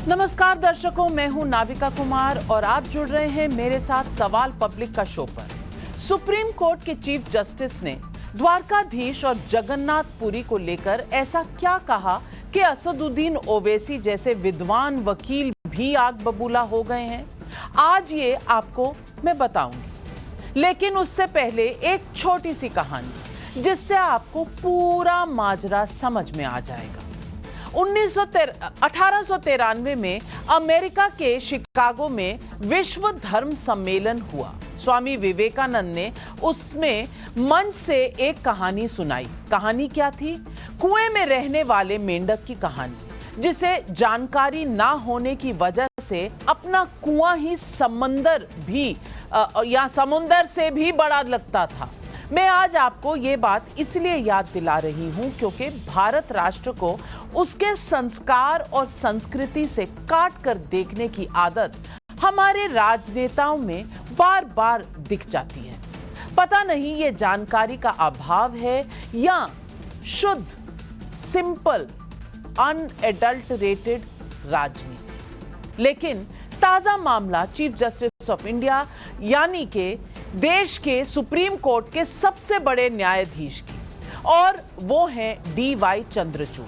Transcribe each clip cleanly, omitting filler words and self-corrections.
नमस्कार दर्शकों, मैं हूं नाविका कुमार और आप जुड़ रहे हैं मेरे साथ सवाल पब्लिक का शो पर। सुप्रीम कोर्ट के चीफ जस्टिस ने द्वारकाधीश और जगन्नाथ पुरी को लेकर ऐसा क्या कहा कि असदुद्दीन ओवैसी जैसे विद्वान वकील भी आग बबूला हो गए हैं? आज ये आपको मैं बताऊंगी, लेकिन उससे पहले एक छोटी सी कहानी जिससे आपको पूरा माजरा समझ में आ जाएगा। 1893 में अमेरिका के शिकागो में विश्व धर्म सम्मेलन हुआ। स्वामी विवेकानंद ने उसमें मंच से एक कहानी सुनाई। कहानी क्या थी? कुएं में रहने वाले मेंढक की कहानी, जिसे जानकारी ना होने की वजह से अपना कुआं ही समुंदर से भी बड़ा लगता था। मैं आज आपको ये बात इसलिए याद दिला रही हूं क्योंकि भारत राष्ट्र को उसके संस्कार और संस्कृति से काट कर देखने की आदत हमारे राजनेताओं में बार बार दिख जाती है। पता नहीं ये जानकारी का अभाव है या शुद्ध, सिंपल, अनएडल्टरेटेड राजनीति। लेकिन ताजा मामला चीफ जस्टिस ऑफ इंडिया यानी के देश के सुप्रीम कोर्ट के सबसे बड़े न्यायाधीश की, और वो हैं डी.वाई. चंद्रचूड़,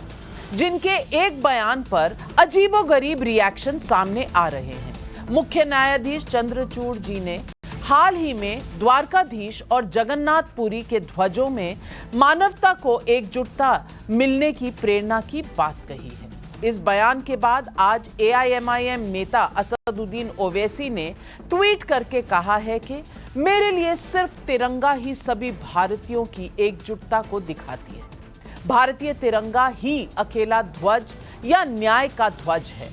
जिनके एक बयान पर अजीबोगरीब रिएक्शन सामने आ रहे हैं। मुख्य न्यायाधीश चंद्रचूड़ जी ने हाल ही में द्वारकाधीश और जगन्नाथ पुरी के ध्वजों में मानवता को एकजुटता मिलने की प्रेरणा की बात कही है। इस बयान के बाद आज एआईएमआईएम नेता असदुद्दीन ओवैसी ने ट्वीट करके कहा है कि मेरे लिए सिर्फ तिरंगा ही सभी भारतीयों की एकजुटता को दिखाती है। भारतीय तिरंगा ही अकेला ध्वज या न्याय का ध्वज है।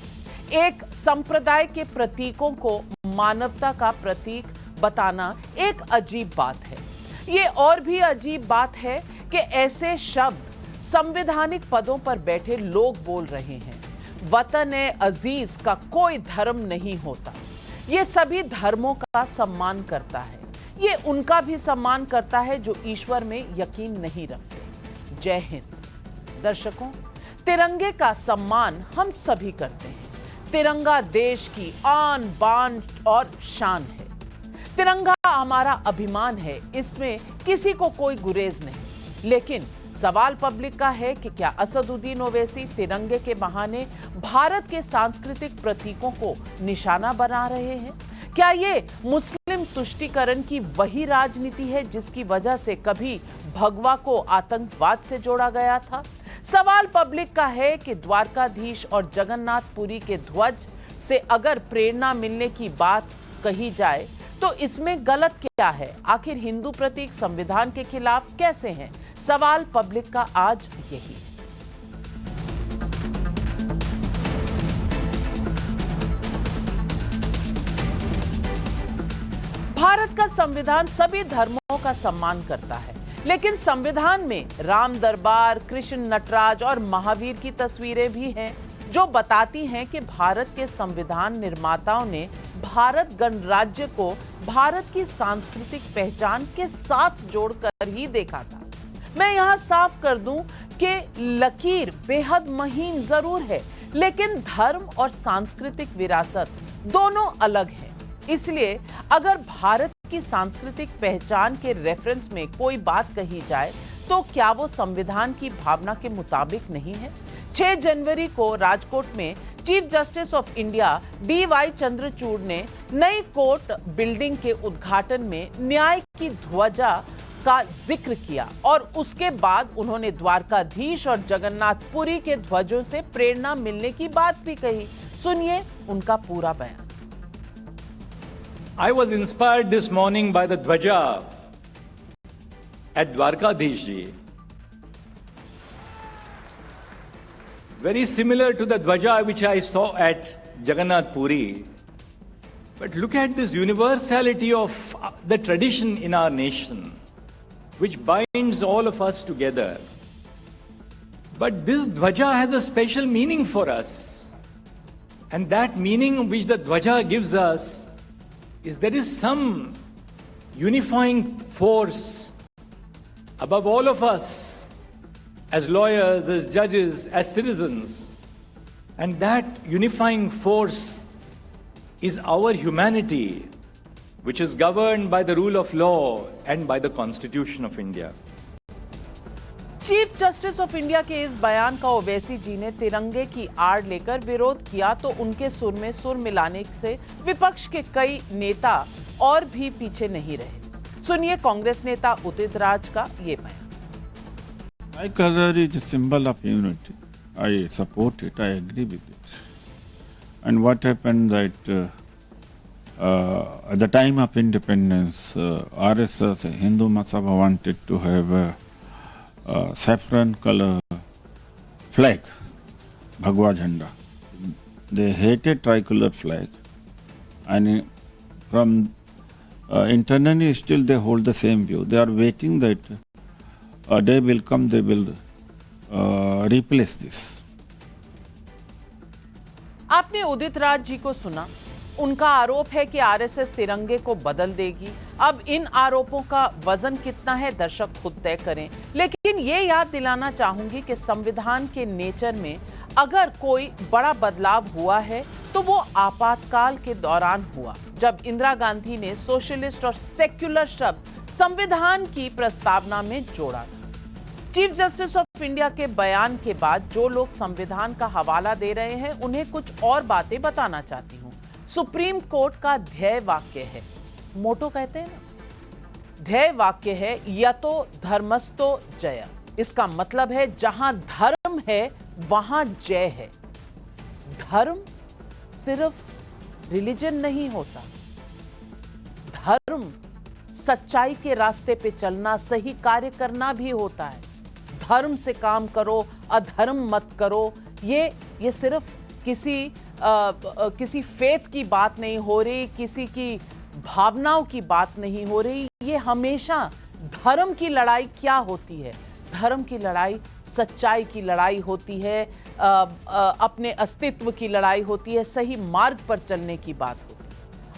एक संप्रदाय के प्रतीकों को मानवता का प्रतीक बताना एक अजीब बात है। ये और भी अजीब बात है कि ऐसे शब्द संवैधानिक पदों पर बैठे लोग बोल रहे हैं। वतन-ए-अजीज का कोई धर्म नहीं होता। ये सभी धर्मों का सम्मान करता है। ये उनका भी सम्मान करता है जो ईश्वर में यकीन नहीं रखते। जय हिंद। दर्शकों, तिरंगे का सम्मान हम सभी करते हैं। तिरंगा देश की आन बान और शान है। तिरंगा हमारा अभिमान है, इसमें किसी को कोई गुरेज नहीं। लेकिन सवाल पब्लिक का है कि क्या असदुद्दीन ओवैसी तिरंगे के बहाने भारत के सांस्कृतिक प्रतीकों को निशाना बना रहे हैं? क्या ये मुस्लिम तुष्टीकरण की वही राजनीति है जिसकी वजह से कभी भगवा को आतंकवाद से जोड़ा गया था? सवाल पब्लिक का है कि द्वारकाधीश और जगन्नाथ पुरी के ध्वज से अगर प्रेरणा मिलने की बात कही जाए तो इसमें गलत क्या है? आखिर हिंदू प्रतीक संविधान के खिलाफ कैसे हैं? सवाल पब्लिक का आज यही है। भारत का संविधान सभी धर्मों का सम्मान करता है, लेकिन संविधान में राम दरबार, कृष्ण, नटराज और महावीर की तस्वीरें भी हैं जो बताती हैं कि भारत के संविधान निर्माताओं ने भारत गणराज्य को भारत की सांस्कृतिक पहचान के साथ जोड़कर ही देखा था। मैं यहां साफ कर दूं कि लकीर बेहद महीन जरूर है, लेकिन धर्म और सांस्कृतिक विरासत दोनों अलग हैं। इसलिए अगर भारत की सांस्कृतिक पहचान के रेफरेंस में कोई बात कही जाए तो क्या वो संविधान की भावना के मुताबिक नहीं है? 6 जनवरी को राजकोट में chief justice of India D.Y.. Chandrachud ने नई कोर्ट बिल्डिंग के उद्घाटन में न्याय की ध्वजा का जिक्र किया और उसके बाद उन्होंने द्वारकाधीश और जगन्नाथ पुरी के ध्वजों से प्रेरणा मिलने की बात भी कही। सुनिए उनका पूरा बयान। I was inspired this morning by the Dhwaja at Dwarkadish ji. Very similar to the Dhwaja which I saw at Jagannath Puri. But look at this universality of the tradition in our nation, which binds all of us together. But this Dhwaja has a special meaning for us. And that meaning which the Dhwaja gives us is there is some unifying force above all of us as lawyers, as judges, as citizens. And that unifying force is our humanity, which is governed by the rule of law and by the Constitution of India. Chief justice of India के इस बयान का ओवैसी जी ने तिरंगे की आड़ लेकर विरोध किया तो उनके सुर में सुर मिलाने से विपक्ष के कई नेता और भी पीछे नहीं रहे। सुनिए कांग्रेस नेता उदित राज का ये बयान। My color is a symbol of unity. I support it. I agree with it. And what happened that at the time of independence, RSS, Hindu Mahasabha wanted to have a saffron color flag, Bhagwa Jhanda. They hated tricolor flag, and from internally still they hold the same view. They are waiting that a day will come, they will replace this. आपने उदित राज जी को सुना। उनका आरोप है कि RSS तिरंगे को बदल देगी। अब इन आरोपों का वजन कितना है दर्शक खुद तय करें, लेकिन ये याद दिलाना चाहूंगी कि संविधान के नेचर में अगर कोई बड़ा बदलाव हुआ है तो वो आपातकाल के दौरान हुआ, जब इंदिरा गांधी ने सोशलिस्ट और सेक्युलर शब्द संविधान की प्रस्तावना में जोड़ा था। चीफ जस्टिस ऑफ इंडिया के बयान के बाद जो लोग संविधान का हवाला दे रहे हैं उन्हें कुछ और बातें बताना चाहती हूं। सुप्रीम कोर्ट का ध्येय वाक्य है, मोटो कहते हैं ना, ध्येय वाक्य है यतो धर्मस्तो जय। इसका मतलब है जहां धर्म है वहां जय है। धर्म सिर्फ रिलीजन नहीं होता, धर्म सच्चाई के रास्ते पे चलना, सही कार्य करना भी होता है। धर्म से काम करो, अधर्म मत करो। ये सिर्फ किसी फेथ की बात नहीं हो रही, किसी की भावनाओं की बात नहीं हो रही। ये हमेशा धर्म की लड़ाई क्या होती है? धर्म की लड़ाई सच्चाई की लड़ाई होती है, अपने अस्तित्व की लड़ाई होती है, सही मार्ग पर चलने की बात होती है।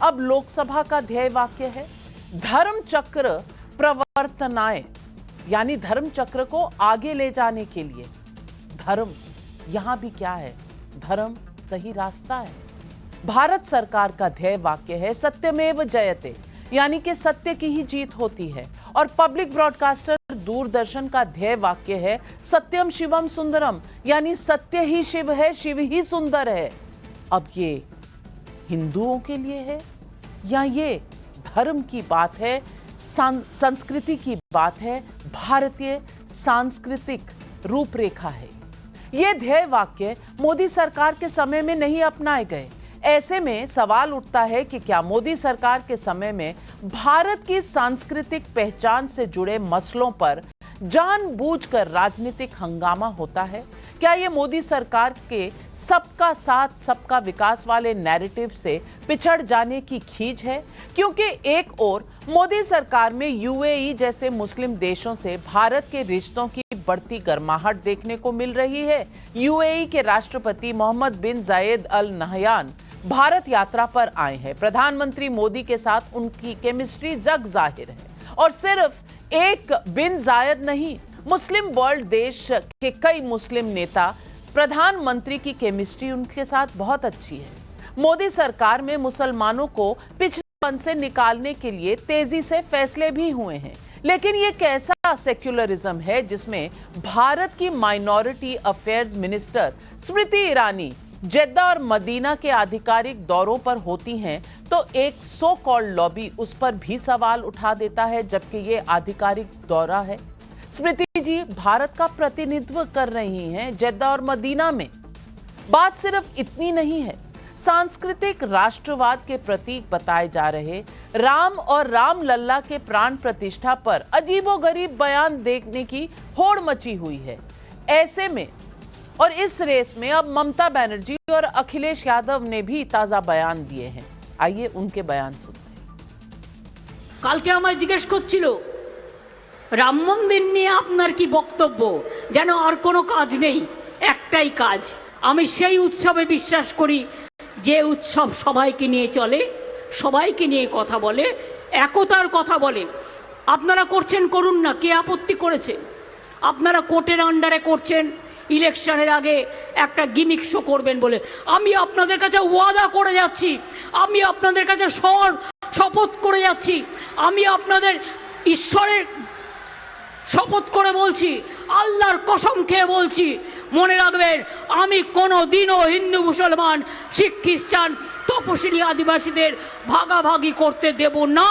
अब लोकसभा का ध्येय वाक्य है धर्म चक्र प्रवर्तनाय, यानी धर्म चक्र को आगे ले जाने के लिए। धर्म यहां भी क्या है? धर्म सही रास्ता है। भारत सरकार का ध्येय वाक्य है सत्यमेव जयते, यानी कि सत्य की ही जीत होती है। और पब्लिक ब्रॉडकास्टर दूरदर्शन का ध्येय वाक्य है सत्यम शिवम सुंदरम, यानी सत्य ही शिव है, शिव ही सुंदर है। अब ये हिंदुओं के लिए है या ये धर्म की बात है, संस्कृति की बात है, भारतीय सांस्कृतिक रूपरेखा है। ये ध्येय वाक्य मोदी सरकार के समय में नहीं अपनाए गए। ऐसे में सवाल उठता है कि क्या मोदी सरकार के समय में भारत की सांस्कृतिक पहचान से जुड़े मसलों पर जानबूझकर राजनीतिक हंगामा होता है? क्या ये मोदी सरकार के सबका साथ सबका विकास वाले नैरेटिव से पिछड़ जाने की खींच है? क्योंकि एक ओर मोदी सरकार में यूएई जैसे मुस्लिम देशों से भारत के रिश्तों की बढ़ती गर्माहट देखने को मिल रही है। यूएई के राष्ट्रपति मोहम्मद बिन जायद अल नहयान भारत यात्रा पर आए हैं। प्रधानमंत्री मोदी के साथ उनकी केमिस्ट्री जग जाहिर है। और सिर्फ एक बिन जायद नहीं, मुस्लिम वर्ल्ड देश के कई मुस्लिम नेता, प्रधानमंत्री की केमिस्ट्री उनके साथ बहुत अच्छी है। मोदी सरकार में मुसलमानों को पिछड़ेपन से निकालने के लिए तेजी से फैसले भी हुए हैं। लेकिन ये कैसा सेक्युलरिज्म है जिसमें भारत की minority affairs minister Smriti Irani जेद्दा और मदीना के आधिकारिक दौरों पर होती हैं तो एक सो कॉल्ड लॉबी उस पर भी सवाल उठा देता है, जबकि ये आधिकारिक दौरा है। स्मृति जी भारत का प्रतिनिधित्व कर रही हैं जेद्दा और मदीना में। बात सिर्फ इतनी नहीं है, सांस्कृतिक राष्ट्रवाद के प्रतीक बताए जा रहे राम और राम लल्ला के प्राण प्रतिष्ठा पर अजीबोगरीब बयान देखने की होड़ मची हुई है। ऐसे में और इस रेस में अब ममता बनर्जी और अखिलेश यादव ने भी ताजा बयान दिए हैं। आइए उनके बयान सुनते हैं। কালকে আমায় জিজ্ঞেস করছিল রাম মন্দির নিয়ে আপনার কি বক্তব্য, যেন আর কোনো কাজ নেই, একটাই কাজ। আমি সেই উৎসবে বিশ্বাস করি যে উৎসব সবাইকে নিয়ে চলে, সবাইকে নিয়ে কথা বলে, একতার কথা বলে। আপনারা করছেন, করুন না, কে আপত্তি করেছে? আপনারা কোর্টের আন্ডারে করছেন, ইলেকশনের আগে একটা গিমিক শো করবেন বলে। আমি আপনাদের কাছে ওয়াদা করে যাচ্ছি, আমি আপনাদের কাছে শপথ করে যাচ্ছি, আমি আপনাদের ঈশ্বরের শপথ করে বলছি, আল্লাহর কসম খেয়ে বলছি, মনে রাখবেন আমি কোনো দিনও হিন্দু মুসলমান শিখ খ্রিস্টান তপশিলি আদিবাসীদের ভাগাভাগি করতে দেব না।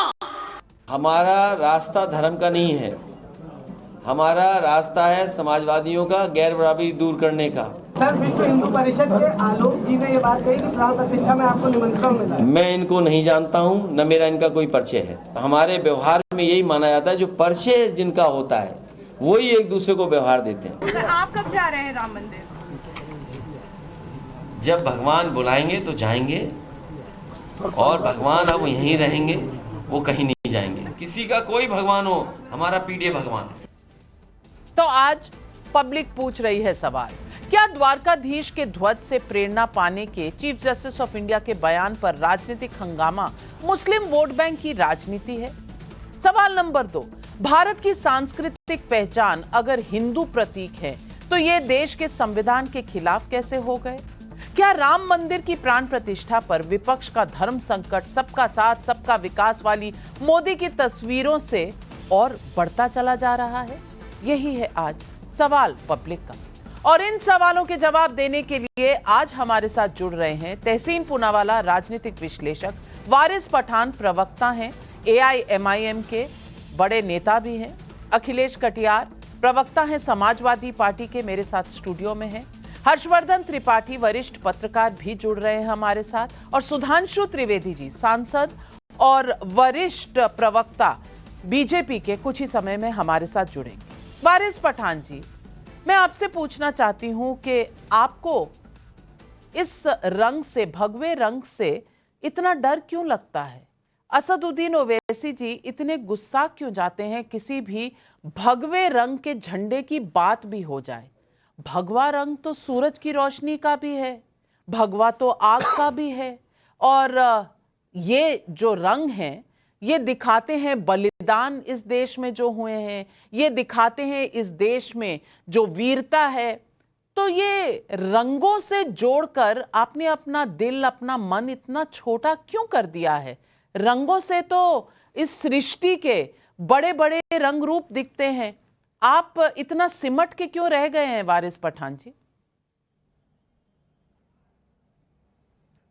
हमारा रास्ता धर्म का नहीं है, हमारा रास्ता है समाजवादियों का गैर बराबरी दूर करने का। सर, विश्व हिंदू परिषद के आलोक जी ने ये बात कही कि प्राण प्रतिष्ठा में आपको निमंत्रण मिला है। मैं इनको नहीं जानता हूं, न मेरा इनका कोई परिचय है। हमारे व्यवहार में यही माना जाता है, जो परिचय जिनका होता है वही एक दूसरे को व्यवहार देते हैं। सर, आप कब जा रहे हैं राम मंदिर? जब भगवान बुलाएंगे तो जाएंगे, और भगवान अब यहीं रहेंगे, वो कहीं नहीं जाएंगे। किसी का कोई भगवान हो, हमारा पीडीए भगवान है। तो आज पब्लिक पूछ रही है सवाल, क्या द्वारकाधीश के ध्वज से प्रेरणा पाने के चीफ जस्टिस ऑफ इंडिया के बयान पर राजनीतिक हंगामा मुस्लिम वोट बैंक की राजनीति है? सवाल नंबर 2, भारत की सांस्कृतिक पहचान अगर हिंदू प्रतीक है तो ये देश के संविधान के खिलाफ कैसे हो गए? क्या राम मंदिर की प्राण प्रतिष्ठा पर विपक्ष का धर्म संकट सबका साथ सबका विकास वाली मोदी की तस्वीरों से और बढ़ता चला जा रहा है? यही है आज सवाल पब्लिक का, और इन सवालों के जवाब देने के लिए आज हमारे साथ जुड़ रहे हैं तहसीन पूनावाला, राजनीतिक विश्लेषक, वारिस पठान प्रवक्ता हैं, AIMIM के बड़े नेता भी हैं, अखिलेश कटियार प्रवक्ता हैं समाजवादी पार्टी के, मेरे साथ स्टूडियो में हैं, हर्षवर्धन त्रिपाठी वरिष्ठ पत्रकार भी जुड़ रहे हैं हमारे साथ, और सुधांशु त्रिवेदी जी सांसद और वरिष्ठ प्रवक्ता बीजेपी के कुछ ही समय में हमारे साथ जुड़ेंगे। वारिस पठान जी, मैं आपसे पूछना चाहती हूं कि आपको इस रंग से, भगवे रंग से इतना डर क्यों लगता है? असदुद्दीन ओवैसी जी इतने गुस्सा क्यों जाते हैं किसी भी भगवे रंग के झंडे की बात भी हो जाए? भगवा रंग तो सूरज की रोशनी का भी है, भगवा तो आग का भी है, और ये जो रंग हैं ये दिखाते हैं बलिदान इस देश में जो हुए हैं, ये दिखाते हैं इस देश में जो वीरता है। तो ये रंगों से जोड़कर आपने अपना दिल, अपना मन इतना छोटा क्यों कर दिया है? रंगों से तो इस सृष्टि के बड़े बड़े रंग रूप दिखते हैं, आप इतना सिमट के क्यों रह गए हैं वारिस पठान जी?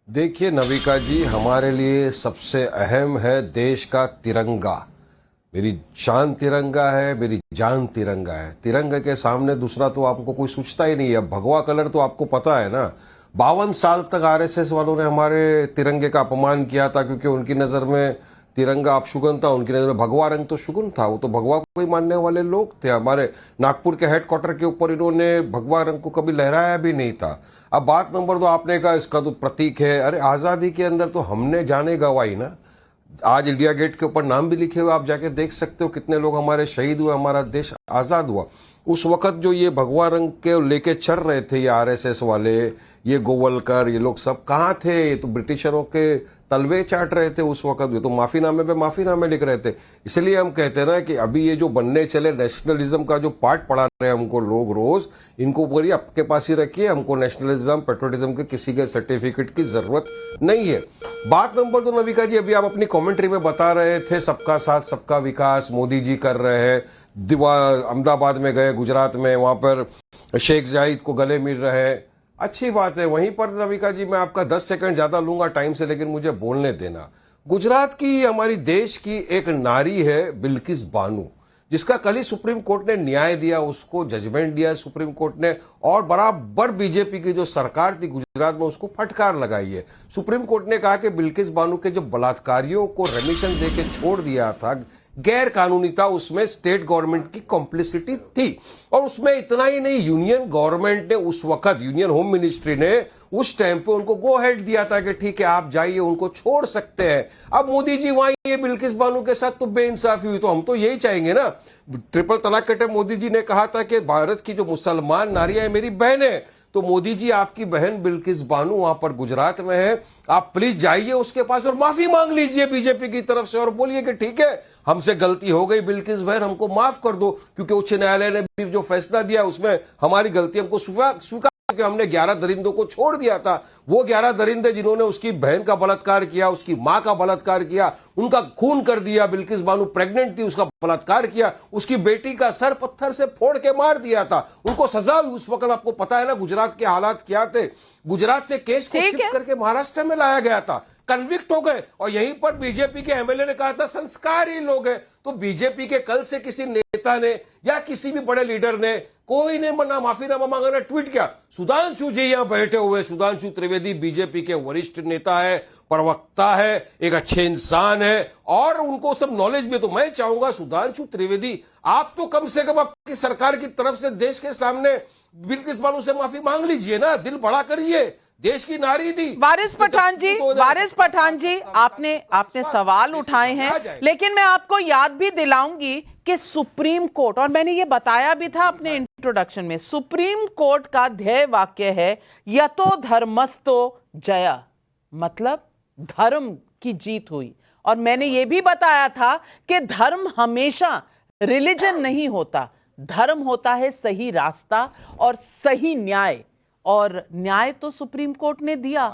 देखिए नविका जी, हमारे लिए सबसे अहम है देश का तिरंगा। मेरी शान तिरंगा है, मेरी जान तिरंगा है। तिरंगे के सामने दूसरा तो आपको कोई सोचता ही नहीं है। भगवा कलर तो आपको पता है ना, 52 साल तक आरएसएस वालों ने हमारे तिरंगे का अपमान किया था, क्योंकि उनकी नजर में तिरंगा अपशुगन था, उनकी नजर में भगवा रंग तो शुगुन था। वो तो भगवा को ही मानने वाले लोग थे। हमारे नागपुर के हेडक्वार्टर के ऊपर इन्होंने भगवा रंग को कभी लहराया भी नहीं था। अब बात नंबर 2, आपने कहा इसका तो प्रतीक है। अरे आजादी के अंदर तो हमने जाने गंवाई ना। आज इंडिया गेट के ऊपर नाम भी लिखे हुए, आप जाके देख सकते हो कितने लोग हमारे शहीद हुए, हमारा देश आजाद हुआ। उस वक्त जो ये भगवा रंग के लेके चल रहे थे ये आरएसएस वाले, ये गोवलकर, ये लोग सब कहाँ थे? ये तो ब्रिटिशरों के तलवे चाट रहे थे उस वक्त। ये तो माफीनामे पे माफीनामे लिख रहे थे। इसलिए हम कहते हैं ना कि अभी ये जो बनने चले नेशनलिज्म का जो पाठ पढ़ा रहे हैं हमको लोग रोज, इनको बोलिए आपके पास ही रखिए। हमको नेशनलिज्म, पेट्रोटिज्म के किसी के सर्टिफिकेट की जरूरत नहीं है। बात नंबर 2 नविका जी, अभी आप अपनी कॉमेंट्री में बता रहे थे सबका साथ सबका विकास मोदी जी कर रहे हैं। अहमदाबाद में गए, गुजरात में, वहां पर शेख जाहिद को गले मिल रहे हैं। अच्छी बात है। वहीं पर नविका जी मैं आपका 10 सेकंड ज्यादा लूंगा टाइम से, लेकिन मुझे बोलने देना। गुजरात की, हमारी देश की एक नारी है बिल्किस बानो, जिसका कल ही सुप्रीम कोर्ट ने न्याय दिया, उसको जजमेंट दिया सुप्रीम कोर्ट ने, और बराबर बीजेपी की जो सरकार थी गुजरात में उसको फटकार लगाई है। सुप्रीम कोर्ट ने कहा कि बिल्किस बानो के जो बलात्कारियों को रेमिशन देके छोड़ दिया था, गैर कानूनी था, उसमें स्टेट गवर्नमेंट की कॉम्प्लिसिटी थी। और उसमें इतना ही नहीं, यूनियन गवर्नमेंट ने उस वक्त, यूनियन होम मिनिस्ट्री ने उस टाइम पे उनको गो हेड दिया था कि ठीक है आप जाइए, उनको छोड़ सकते हैं। अब मोदी जी वहां ये बिल्किस बानो के साथ तो बेइंसाफी हुई। तो हम तो यही चाहेंगे ना, ट्रिपल तलाक के टाइम मोदी जी ने कहा था कि भारत की जो मुसलमान नारियां हैं मेरी बहनें, तो मोदी जी, आपकी बहन बिल्किस बानो वहां पर गुजरात में है, आप प्लीज जाइए उसके पास और माफी मांग लीजिए बीजेपी की तरफ से और बोलिए कि ठीक है, हमसे गलती हो गई बिल्किस बहन, हमको माफ कर दो, क्योंकि उच्च न्यायालय ने भी जो फैसला दिया उसमें हमारी गलती हमको स्वीकार कि हमने 11 दरिंदों को छोड़ दिया था। वो 11 दरिंदे जिन्होंने उसकी बहन का बलात्कार किया, उसकी मां का बलात्कार किया, उनका खून कर दिया, बिल्किस बानो प्रेग्नेंट थी, उसका बलात्कार किया, उसकी बेटी का सर पत्थर से फोड़ के मार दिया था, उनको सजा हुई। उस वक्त आपको पता है ना गुजरात के हालात क्या थे। गुजरात से केस को शिफ्ट करके महाराष्ट्र में लाया गया था, कन्विक्ट हो गए, और यहीं पर बीजेपी के एमएलए ने कहा था संस्कारी लोग हैं। तो बीजेपी के कल से किसी नेता ने या किसी भी बड़े लीडर ने, कोई ने ना माफीनामा मांगा ना ट्वीट किया। सुधांशु जी यहां बैठे हुए, सुधांशु त्रिवेदी बीजेपी के वरिष्ठ नेता है, प्रवक्ता है, एक अच्छे इंसान है और उनको सब नॉलेज में। तो मैं चाहूंगा सुधांशु त्रिवेदी, आप तो कम से कम आपकी सरकार की तरफ से देश के सामने बिल्किस बानो से माफी मांग लीजिए ना, दिल बड़ा करिए, देश की नारी थी। वारिस पठान जी, आपने सवाल उठाए हैं, लेकिन मैं आपको याद भी दिलाऊंगी कि सुप्रीम कोर्ट, और मैंने ये बताया भी था अपने इंट्रोडक्शन में, सुप्रीम कोर्ट का ध्येय वाक्य है यतो धर्मस्तो जया, मतलब धर्म की जीत हुई। और मैंने ये भी बताया था कि धर्म हमेशा रिलीजन नहीं होता, धर्म होता है सही रास्ता और सही न्याय, और न्याय तो सुप्रीम कोर्ट ने दिया।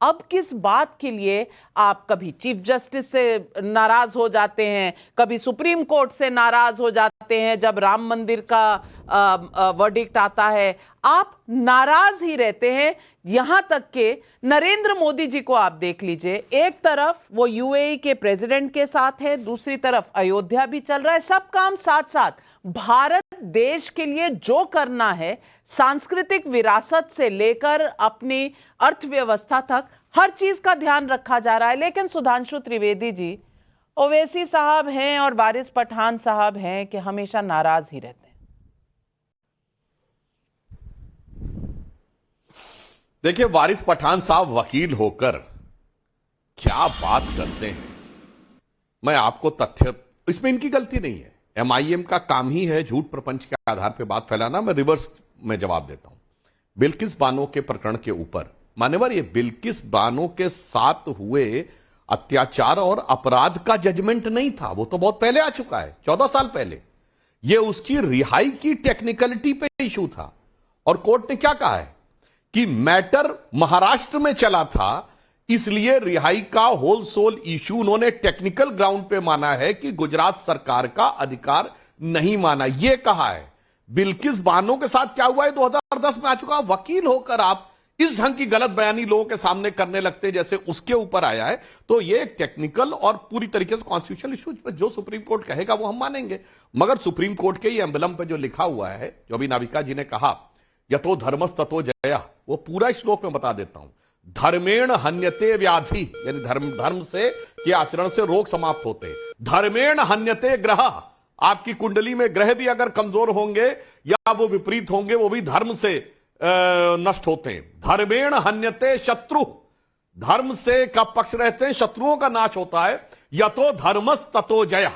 अब किस बात के लिए आप कभी चीफ जस्टिस से नाराज हो जाते हैं, कभी सुप्रीम कोर्ट से नाराज हो जाते हैं जब राम मंदिर का वर्डिक्ट आता है, आप नाराज ही रहते हैं। यहां तक के नरेंद्र मोदी जी को आप देख लीजिए, एक तरफ वो यूएई के प्रेसिडेंट के साथ है, दूसरी तरफ अयोध्या भी चल रहा है, सब काम साथ साथ। भारत देश के लिए जो करना है, सांस्कृतिक विरासत से लेकर अपनी अर्थव्यवस्था तक, हर चीज का ध्यान रखा जा रहा है। लेकिन सुधांशु त्रिवेदी जी, ओवैसी साहब हैं और वारिस पठान साहब हैं कि हमेशा नाराज ही रहते हैं। देखिए, वारिस पठान साहब वकील होकर क्या बात करते हैं, मैं आपको तथ्य, इसमें इनकी गलती नहीं है, एमआईएम का काम ही है झूठ प्रपंच के आधार पर बात फैलाना। मैं रिवर्स में जवाब देता हूं। बिल्किस बानो के प्रकरण के ऊपर मान्यवर, ये बिल्किस बानो के साथ हुए अत्याचार और अपराध का जजमेंट नहीं था, वो तो बहुत पहले आ चुका है, 14 साल पहले। ये उसकी रिहाई की टेक्निकलिटी पे इशू था, और कोर्ट ने क्या कहा है कि मैटर महाराष्ट्र में चला था, इसलिए रिहाई का होल सोल इशू उन्होंने टेक्निकल ग्राउंड पे माना है कि गुजरात सरकार का अधिकार नहीं माना, यह कहा है। बिल्किस बानो के साथ क्या हुआ है 2010 में आ चुका। वकील होकर आप इस ढंग की गलत बयानी लोगों के सामने करने लगते जैसे उसके ऊपर आया है, तो ये टेक्निकल और पूरी तरीके से कॉन्स्टिट्यूशनल इश्यूज पे जो सुप्रीम कोर्ट कहेगा वो हम मानेंगे। मगर सुप्रीम कोर्ट के ही एम्बलम पे जो लिखा हुआ है, जो अभी नाविका जी ने कहा यतो धर्मस ततो जया, वो पूरा श्लोक में बता देता हूं। धर्मेण हन्यते व्याधि, यानी धर्म से के आचरण से रोग समाप्त होते। धर्मेण हन्यते ग्रह, आपकी कुंडली में ग्रह भी अगर कमजोर होंगे या वो विपरीत होंगे, वो भी धर्म से नष्ट होते हैं। धर्मेण हन्यते शत्रु, धर्म से का पक्ष रहते हैं, शत्रुओं का नाश होता है। यतो धर्मस ततो जय,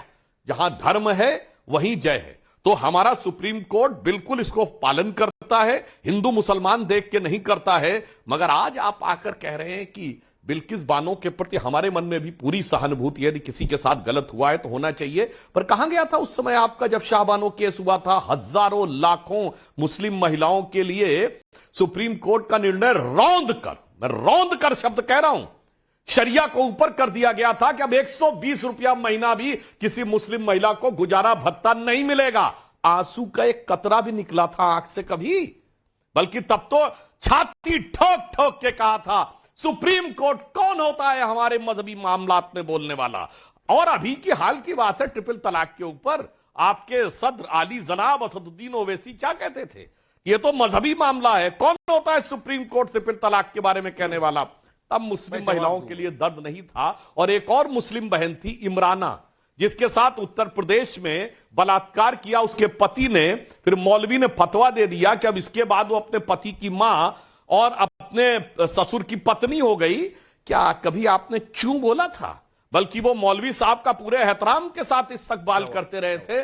जहां धर्म है वहीं जय है। तो हमारा सुप्रीम कोर्ट बिल्कुल इसको पालन करता है, हिंदू मुसलमान देख के नहीं करता है। मगर आज आप आकर कह रहे हैं कि बिल्किस बानो के प्रति हमारे मन में भी पूरी सहानुभूति, यदि किसी के साथ गलत हुआ है तो होना चाहिए। पर कहां गया था उस समय आपका जब शाहबानो केस हुआ था? हजारों लाखों मुस्लिम महिलाओं के लिए सुप्रीम कोर्ट का निर्णय रौंद कर, मैं रौंद कर शब्द कह रहा हूं, शरिया को ऊपर कर दिया गया था कि अब 120 रुपया महीना भी किसी मुस्लिम महिला को गुजारा भत्ता नहीं मिलेगा। आंसू का एक कतरा भी निकला था आंख से कभी? बल्कि तब तो छाती ठोक ठोक के कहा था सुप्रीम कोर्ट कौन होता है हमारे मजहबी मामलात में बोलने वाला। और अभी की हाल की बात है, ट्रिपल तलाक के ऊपर आपके सदर आली जनाब असदुद्दीन ओवैसी क्या कहते थे? ये तो मजहबी मामला है, कौन होता है सुप्रीम कोर्ट ट्रिपल तलाक के बारे में कहने वाला? तब मुस्लिम महिलाओं के लिए दर्द नहीं था। और एक और मुस्लिम बहन थी इमराना, जिसके साथ उत्तर प्रदेश में बलात्कार किया उसके पति ने, फिर मौलवी ने फतवा दे दिया कि अब इसके बाद वो अपने पति की मां और अपने ससुर की पत्नी हो गई। क्या कभी आपने चूं बोला था? बल्कि वो मौलवी साहब का पूरे एहतराम के साथ इस्तकबाल करते रहे थे।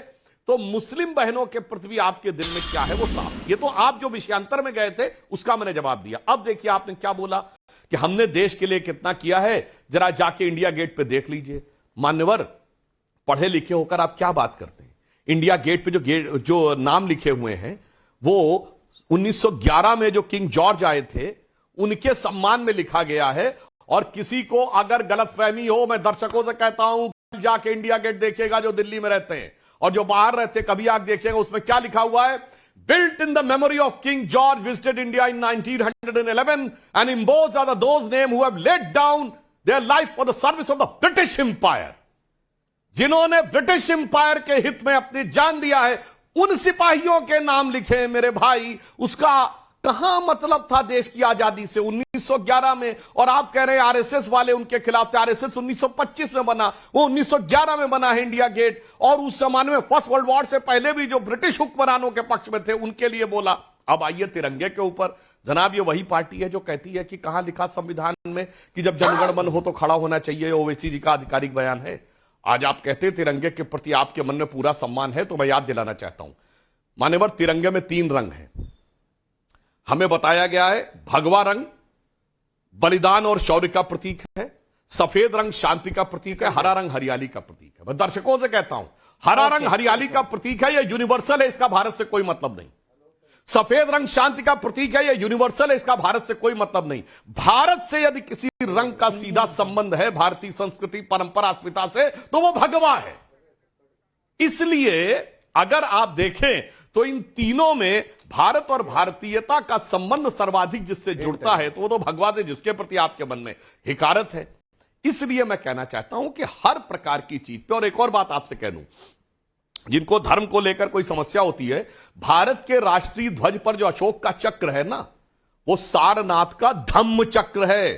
तो मुस्लिम बहनों के प्रति भी आपके दिल में क्या है वो साफ। ये तो आप जो विषयांतर में गए थे उसका मैंने जवाब दिया। अब देखिए आपने क्या बोला कि हमने देश के लिए कितना किया है, जरा जाके इंडिया गेट पे देख लीजिए। मान्यवर, पढ़े लिखे होकर आप क्या बात करते हैं? इंडिया गेट पे जो नाम लिखे हुए हैं वो 1911 में जो किंग जॉर्ज आए थे उनके सम्मान में लिखा गया है। और किसी को अगर गलतफहमी हो, मैं दर्शकों से कहता हूं जाके इंडिया गेट देखिएगा जो दिल्ली में रहते हैं और जो बाहर रहते हैं, कभी आप देखिएगा उसमें क्या लिखा हुआ है, built in the memory of king George visited India in 1911 and embossed are those name who have laid down their life for the service of the British Empire. जिन्होंने ब्रिटिश एम्पायर के हित में अपनी जान दिया है, उन सिपाहियों के नाम लिखे हैं मेरे भाई। उसका कहां मतलब था देश की आजादी से 1911 में? और आप कह रहे हैं आरएसएस वाले उनके खिलाफ थे। आरएसएस 1925 में बना, वो 1911 में बना है इंडिया गेट। और उस जमाने में फर्स्ट वर्ल्ड वॉर से पहले भी जो ब्रिटिश हुक्मरानों के पक्ष में थे उनके लिए बोला। अब आइए तिरंगे के ऊपर। जनाब, ये वही पार्टी है जो कहती है कि कहां लिखा संविधान में कि जब जनगण मन हो तो खड़ा होना चाहिए। ओवैसी जी का आधिकारिक बयान है। आज आप कहते हैं तिरंगे के प्रति आपके मन में पूरा सम्मान है, तो मैं याद दिलाना चाहता हूं मान्यवर, तिरंगे में 3 रंग हैं। हमें बताया गया है भगवा रंग बलिदान और शौर्य का प्रतीक है, सफेद रंग शांति का प्रतीक है, हरा रंग हरियाली का प्रतीक है। मैं दर्शकों से कहता हूं हरा रंग हरियाली का प्रतीक है, यह यूनिवर्सल है, इसका भारत से कोई मतलब नहीं। सफेद रंग शांति का प्रतीक है, यह यूनिवर्सल है, इसका भारत से कोई मतलब नहीं। भारत से यदि किसी रंग का सीधा संबंध है भारतीय संस्कृति परंपरा अस्मिता से, तो वो भगवा है। इसलिए अगर आप देखें तो इन तीनों में भारत और भारतीयता का संबंध सर्वाधिक जिससे जुड़ता है तो वो तो भगवा से, जिसके प्रति आपके मन में हिकारत है। इसलिए मैं कहना चाहता हूं कि हर प्रकार की चीज पे, और एक और बात आपसे कह दूं, जिनको धर्म को लेकर कोई समस्या होती है, भारत के राष्ट्रीय ध्वज पर जो अशोक का चक्र है ना, वो सारनाथ का धम्म चक्र है।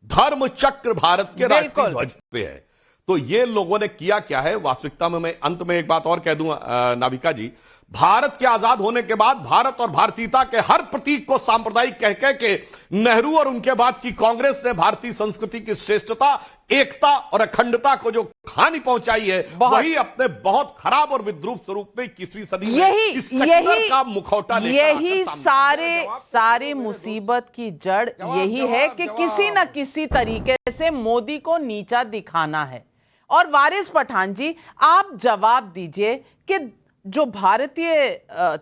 धर्म चक्र भारत के राष्ट्रीय ध्वज पे है। तो ये लोगों ने किया क्या है वास्तविकता में? मैं अंत में एक बात और कह दूं नाविका जी, भारत के आजाद होने के बाद भारत और भारतीयता के हर प्रतीक को सांप्रदायिक कह के नेहरू और उनके बाद की कांग्रेस ने भारतीय संस्कृति की श्रेष्ठता, एकता और अखंडता को जो हानि पहुंचाई है, वही अपने बहुत खराब और विद्रूप स्वरूप में 21वीं सदी में इस सेक्युलर का मुखौटा यही सारे मुसीबत की जड़ यही है कि किसी न किसी तरीके से मोदी को नीचा दिखाना है। और वारिस पठान जी, आप जवाब दीजिए कि जो भारतीय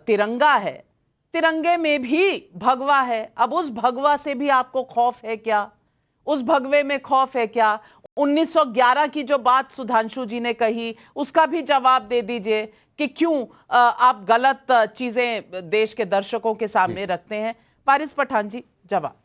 तिरंगा है, तिरंगे में भी भगवा है। अब उस भगवा से भी आपको खौफ है क्या? उस भगवे में खौफ है क्या? 1911 की जो बात सुधांशु जी ने कही, उसका भी जवाब दे दीजिए कि क्यों आप गलत चीजें देश के दर्शकों के सामने रखते हैं। वारिस पठान जी, जवाब।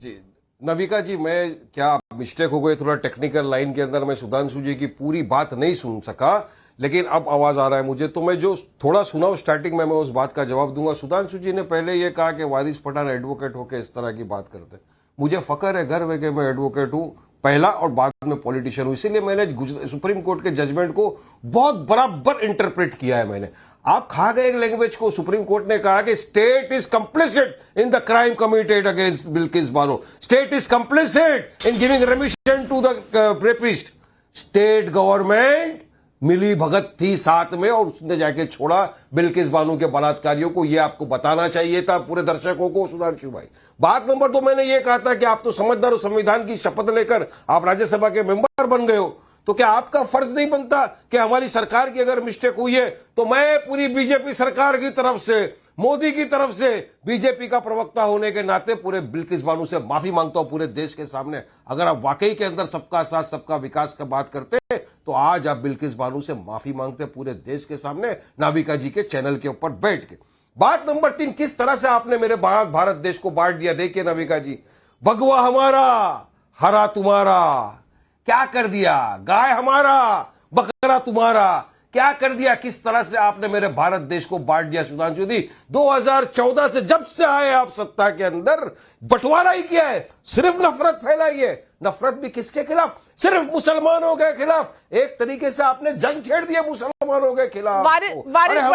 जी नविका जी, मैं क्या मिस्टेक हो गई थोड़ा टेक्निकल लाइन के अंदर, मैं सुधांशु जी की पूरी बात नहीं सुन सका, लेकिन अब आवाज आ रहा है मुझे, तो मैं जो थोड़ा सुना स्टार्टिंग में मैं उस बात का जवाब दूंगा। सुधांशु जी ने पहले ये कहा कि वारिस पठान एडवोकेट होकर इस तरह की बात करते हैं। मुझे फख्र है, गर्व है कि मैं एडवोकेट हूं पहला और बाद में पॉलिटिशियन हूं। इसीलिए मैंने सुप्रीम कोर्ट के जजमेंट को बहुत बराबर इंटरप्रेट किया है। मैंने आप खा गए एक लैंग्वेज को। सुप्रीम कोर्ट ने कहा कि state is complicit in the crime committed against Bilkis Bano, state is complicit in giving remission to the rapist. State government मिली भगत थी साथ में और उसने जाके छोड़ा बिल्किस बानो के बलात्कारियों को। यह आपको बताना चाहिए था पूरे दर्शकों को सुधांशु भाई। बात नंबर 2, मैंने ये कहा था कि आप तो समझदार हो, संविधान की शपथ लेकर आप राज्यसभा के मेंबर बन गए हो, तो क्या आपका फर्ज नहीं बनता कि हमारी सरकार की अगर मिस्टेक हुई है तो मैं पूरी बीजेपी सरकार की तरफ से, मोदी की तरफ से, बीजेपी का प्रवक्ता होने के नाते पूरे बिल्किस बानो से माफी मांगता हूं पूरे देश के सामने। अगर आप वाकई के अंदर सबका साथ सबका विकास का बात करते तो आज आप बिल्किस बानो से माफी मांगते पूरे देश के सामने, नाविका जी के चैनल के ऊपर बैठ के। बात नंबर 3, किस तरह से आपने मेरे भारत देश को बांट दिया। देखिए नाविका जी, भगवा हमारा, हरा तुम्हारा, क्या कर दिया? गाय हमारा, बकरा तुम्हारा, क्या कर दिया? किस तरह से आपने मेरे भारत देश को बांट दिया सुधांशु जी। 2014 से जब से आए आप सत्ता के अंदर, बंटवारा ही किया है, सिर्फ नफरत फैलाई है। नफरत भी किसके खिलाफ? सिर्फ मुसलमानों के खिलाफ। एक तरीके से आपने जंग छेड़ दिया मुसलमानों मुसलमानों के खिलाफ वारिस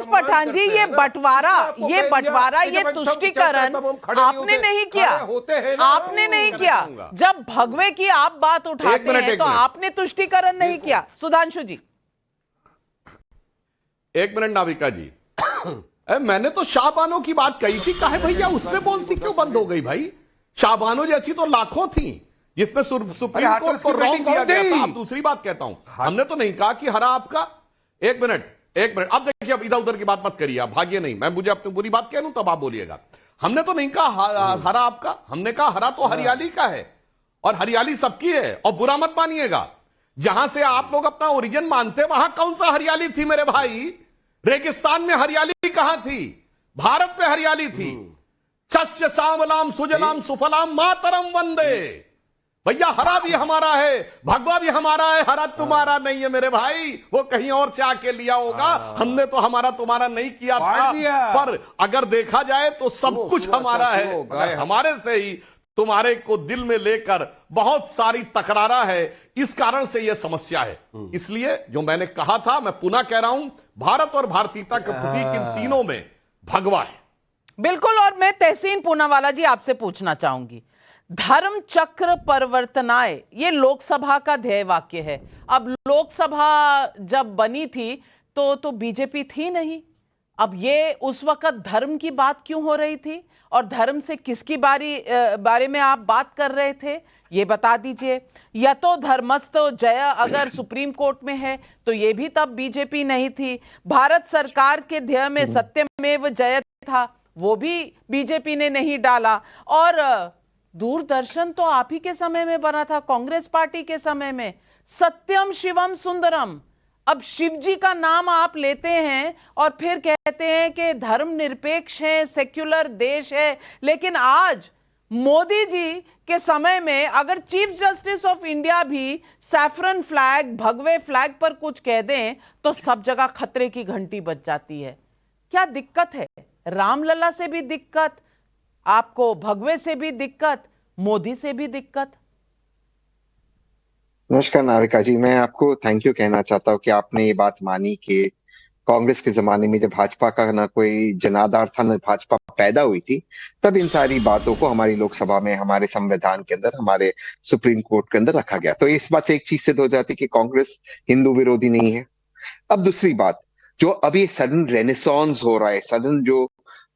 पठान जी, ये बंटवारा, ये तुष्टीकरण आपने नहीं किया, आपने नहीं किया। जब भगवे की आप बात उठाते हैं तो आपने तुष्टीकरण नहीं किया। सुधांशु जी, एक मिनट नाविका जी, मैंने तो शाहबानो की बात कही थी, काहे भैया उसमें बोलती क्यों बंद हो गई भाई? शाहबानो जैसी तो लाखों थी जिसमें सुप्रीम कोर्ट को रॉन्ग किया गया था। अब दूसरी बात कहता हूं, हमने तो नहीं कहा कि हरा आपका। एक मिनट, अब देखिए, अब इधर उधर की बात मत करिए, आप भागिए नहीं। मैं मुझे अपनी बुरी बात कह लूं तब आप बोलिएगा। हमने तो नहीं कहा हरा आपका, हमने कहा हरा तो हरियाली का है, और हरियाली सबकी है। और बुरा मत मानिएगा, जहां से आप लोग अपना ओरिजिन मानते वहां कौन सा हरियाली थी मेरे भाई? रेगिस्तान में हरियाली कहां थी? भारत में हरियाली थी। सस्य सामलाम सुजलाम सुफलाम मातरम वंदे। भैया हरा भी हमारा है, भगवा भी हमारा है, हरा तुम्हारा नहीं है मेरे भाई। वो कहीं और से आके लिया होगा, हमने तो हमारा तुम्हारा नहीं किया था। पर अगर देखा जाए तो सब कुछ हमारा है। हमारे से ही तुम्हारे को दिल में लेकर बहुत सारी तकरारा है, इस कारण से यह समस्या है। इसलिए जो मैंने कहा था, मैं पुनः कह रहा हूं, भारत और भारतीयता के प्रतीक इन तीनों में भगवा है। बिल्कुल। और मैं तहसीन पूनावाला जी आपसे पूछना चाहूंगी, धर्म चक्र परिवर्तनाय, ये लोकसभा का ध्येय वाक्य है। अब लोकसभा जब बनी थी तो बीजेपी थी नहीं। अब ये उस वक्त धर्म की बात क्यों हो रही थी, और धर्म से किसकी बारे में आप बात कर रहे थे, ये बता दीजिए। यतो धर्मस्तो जय अगर सुप्रीम कोर्ट में है तो ये भी तब बीजेपी नहीं थी। भारत सरकार के ध्येय में सत्यमेव जयते था, वो भी बीजेपी ने नहीं डाला। और दूरदर्शन तो आप ही के समय में बना था, कांग्रेस पार्टी के समय में। सत्यम शिवम सुंदरम, अब शिव जी का नाम आप लेते हैं और फिर कहते हैं कि धर्म निरपेक्ष है, सेक्युलर देश है। लेकिन आज मोदी जी के समय में अगर चीफ जस्टिस ऑफ इंडिया भी सैफरन फ्लैग, भगवे फ्लैग पर कुछ कह दें तो सब जगह खतरे की घंटी बज जाती है। क्या दिक्कत है? रामलला से भी दिक्कत, आपको भगवे से भी दिक्कत, मोदी से भी दिक्कत। नमस्कार नाविका जी, मैं आपको थैंक यू कहना चाहता हूँ कि आपने ये बात मानी कि कांग्रेस के जमाने में जब भाजपा का ना कोई जनाधार था, ना भाजपा पैदा हुई थी, तब इन सारी बातों को हमारी लोकसभा में, हमारे संविधान के अंदर, हमारे सुप्रीम कोर्ट के अंदर रखा गया। तो इस बात से एक चीज सिद्ध हो जाती कि कांग्रेस हिंदू विरोधी नहीं है। अब दूसरी बात, जो अभी सडन रेनेसांस हो रहा है, सडन जो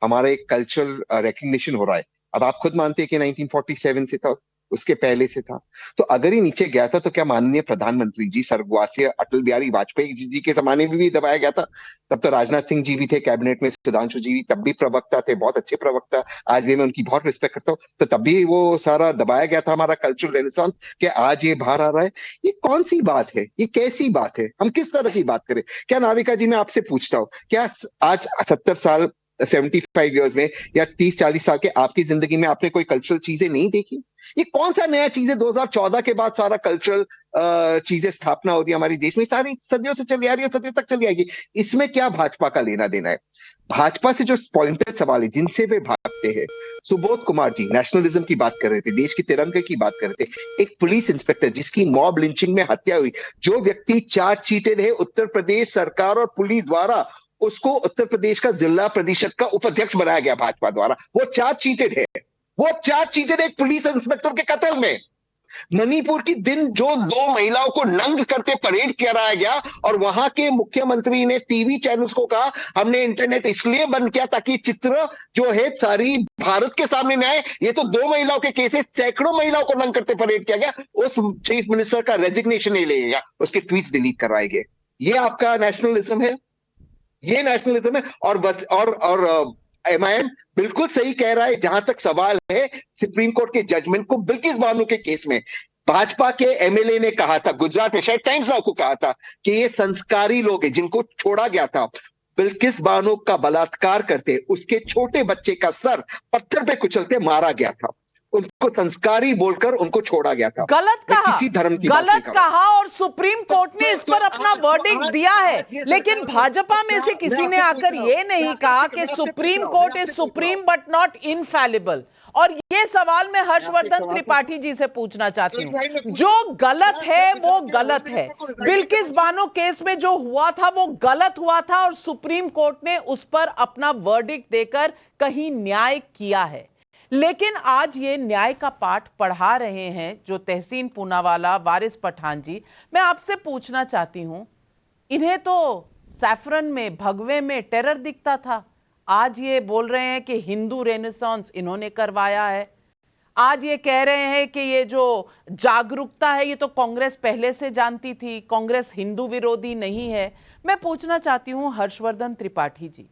हमारा एक कल्चरल रिकग्निशन हो रहा है, अब आप खुद मानते हैं कि 1947 से था, उसके पहले से था। तो अगर ये नीचे गया था तो क्या माननीय प्रधानमंत्री जी स्वर्गवासी अटल बिहारी वाजपेयी जी के जमाने में भी दबाया गया था? तब तो राजनाथ सिंह जी भी थे कैबिनेट में, सुधांशु जी भी तब भी प्रवक्ता थे, बहुत अच्छे प्रवक्ता, आज भी मैं उनकी बहुत रिस्पेक्ट करता हूँ। तो तब भी वो सारा दबाया गया था, हमारा कल्चरल रेनेसांस, कि आज ये बाहर आ रहा है। ये कौन सी बात है? ये कैसी बात है? हम किस तरह की बात करें? क्या नाविका जी, मैं आपसे पूछता हूँ, क्या आज 70 साल 75 इयर्स में या 30-40 साल के आपकी जिंदगी में आपने कोई कल्चरल चीजें नहीं देखी? ये कौन सा नया चीज है? 2014 के बाद सारा कल्चरल चीजें स्थापना हो रही है हमारे देश में, सारी सदियों से चली आ रही है, सदियों तक चली आएगी। इसमें क्या भाजपा का लेना देना है? भाजपा से जो पॉइंटेड सवाल है जिनसे वे भागते हैं, सुबोध कुमार जी नेशनलिज्म की बात कर रहे थे, देश के तिरंगे की बात कर रहे थे। एक पुलिस इंस्पेक्टर जिसकी मॉब लिंचिंग में हत्या हुई, जो व्यक्ति चार्जशीटेड है उत्तर प्रदेश सरकार और पुलिस द्वारा, उसको उत्तर प्रदेश का जिला परिषद का उपाध्यक्ष बनाया गया भाजपा द्वारा, वो चार्जशीटेड है। वो चार्जशीटेड एक पुलिस इंस्पेक्टर के कत्ल में। मणिपुर की दिन जो 2 महिलाओं को नंग करके परेड कराया गया, और वहां के मुख्यमंत्री ने टीवी चैनल्स को कहा हमने इंटरनेट इसलिए बंद किया ताकि चित्र जो है सारी भारत के सामने न आए। ये तो 2 महिलाओं के केसेस, सैकड़ों महिलाओं को नंग करते परेड किया गया। उस चीफ मिनिस्टर का रेजिग्नेशन नहीं लिया गया, उसके ट्वीट्स डिलीट करवाए गए। ये आपका नेशनलिज्म है? ये नेशनलिज्म है? और बस और एमआईएम बिल्कुल सही कह रहा है। जहां तक सवाल है सुप्रीम कोर्ट के जजमेंट को, बिल्किस बानो के केस में भाजपा के एमएलए ने कहा था, गुजरात में शायद टाइम्स नाउ को कहा था, कि ये संस्कारी लोग हैं जिनको छोड़ा गया था। बिल्किस बानो का बलात्कार करते उसके छोटे बच्चे का सर पत्थर पे कुचलते मारा गया था। उनको संस्कारी बोलकर उनको छोड़ा गया था। गलत मैं कहा, किसी धर्म की बात नहीं गलत कर रहा। कहा और सुप्रीम कोर्ट ने इस पर अपना वर्डिक्ट दिया है। लेकिन भाजपा में से किसी ने आकर ये नहीं कहा कि Supreme Court is supreme but not infallible. और ये सवाल मैं हर्षवर्धन त्रिपाठी जी से पूछना चाहती हूं। जो गलत है वो गलत है। बिल्किस बानो केस में जो हुआ था वो गलत हुआ था और सुप्रीम कोर्ट ने उस पर अपना वर्डिक्ट देकर कहीं न्याय किया है। लेकिन आज ये न्याय का पाठ पढ़ा रहे हैं जो तहसीन पूनावाला, वारिस पठान जी। मैं आपसे पूछना चाहती हूं, इन्हें तो सैफरन में, भगवे में टेरर दिखता था। आज ये बोल रहे हैं कि हिंदू रेनेसांस इन्होंने करवाया है। आज ये कह रहे हैं कि ये जो जागरूकता है ये तो कांग्रेस पहले से जानती थी, कांग्रेस हिंदू विरोधी नहीं है। मैं पूछना चाहती हूं हर्षवर्धन त्रिपाठी जी,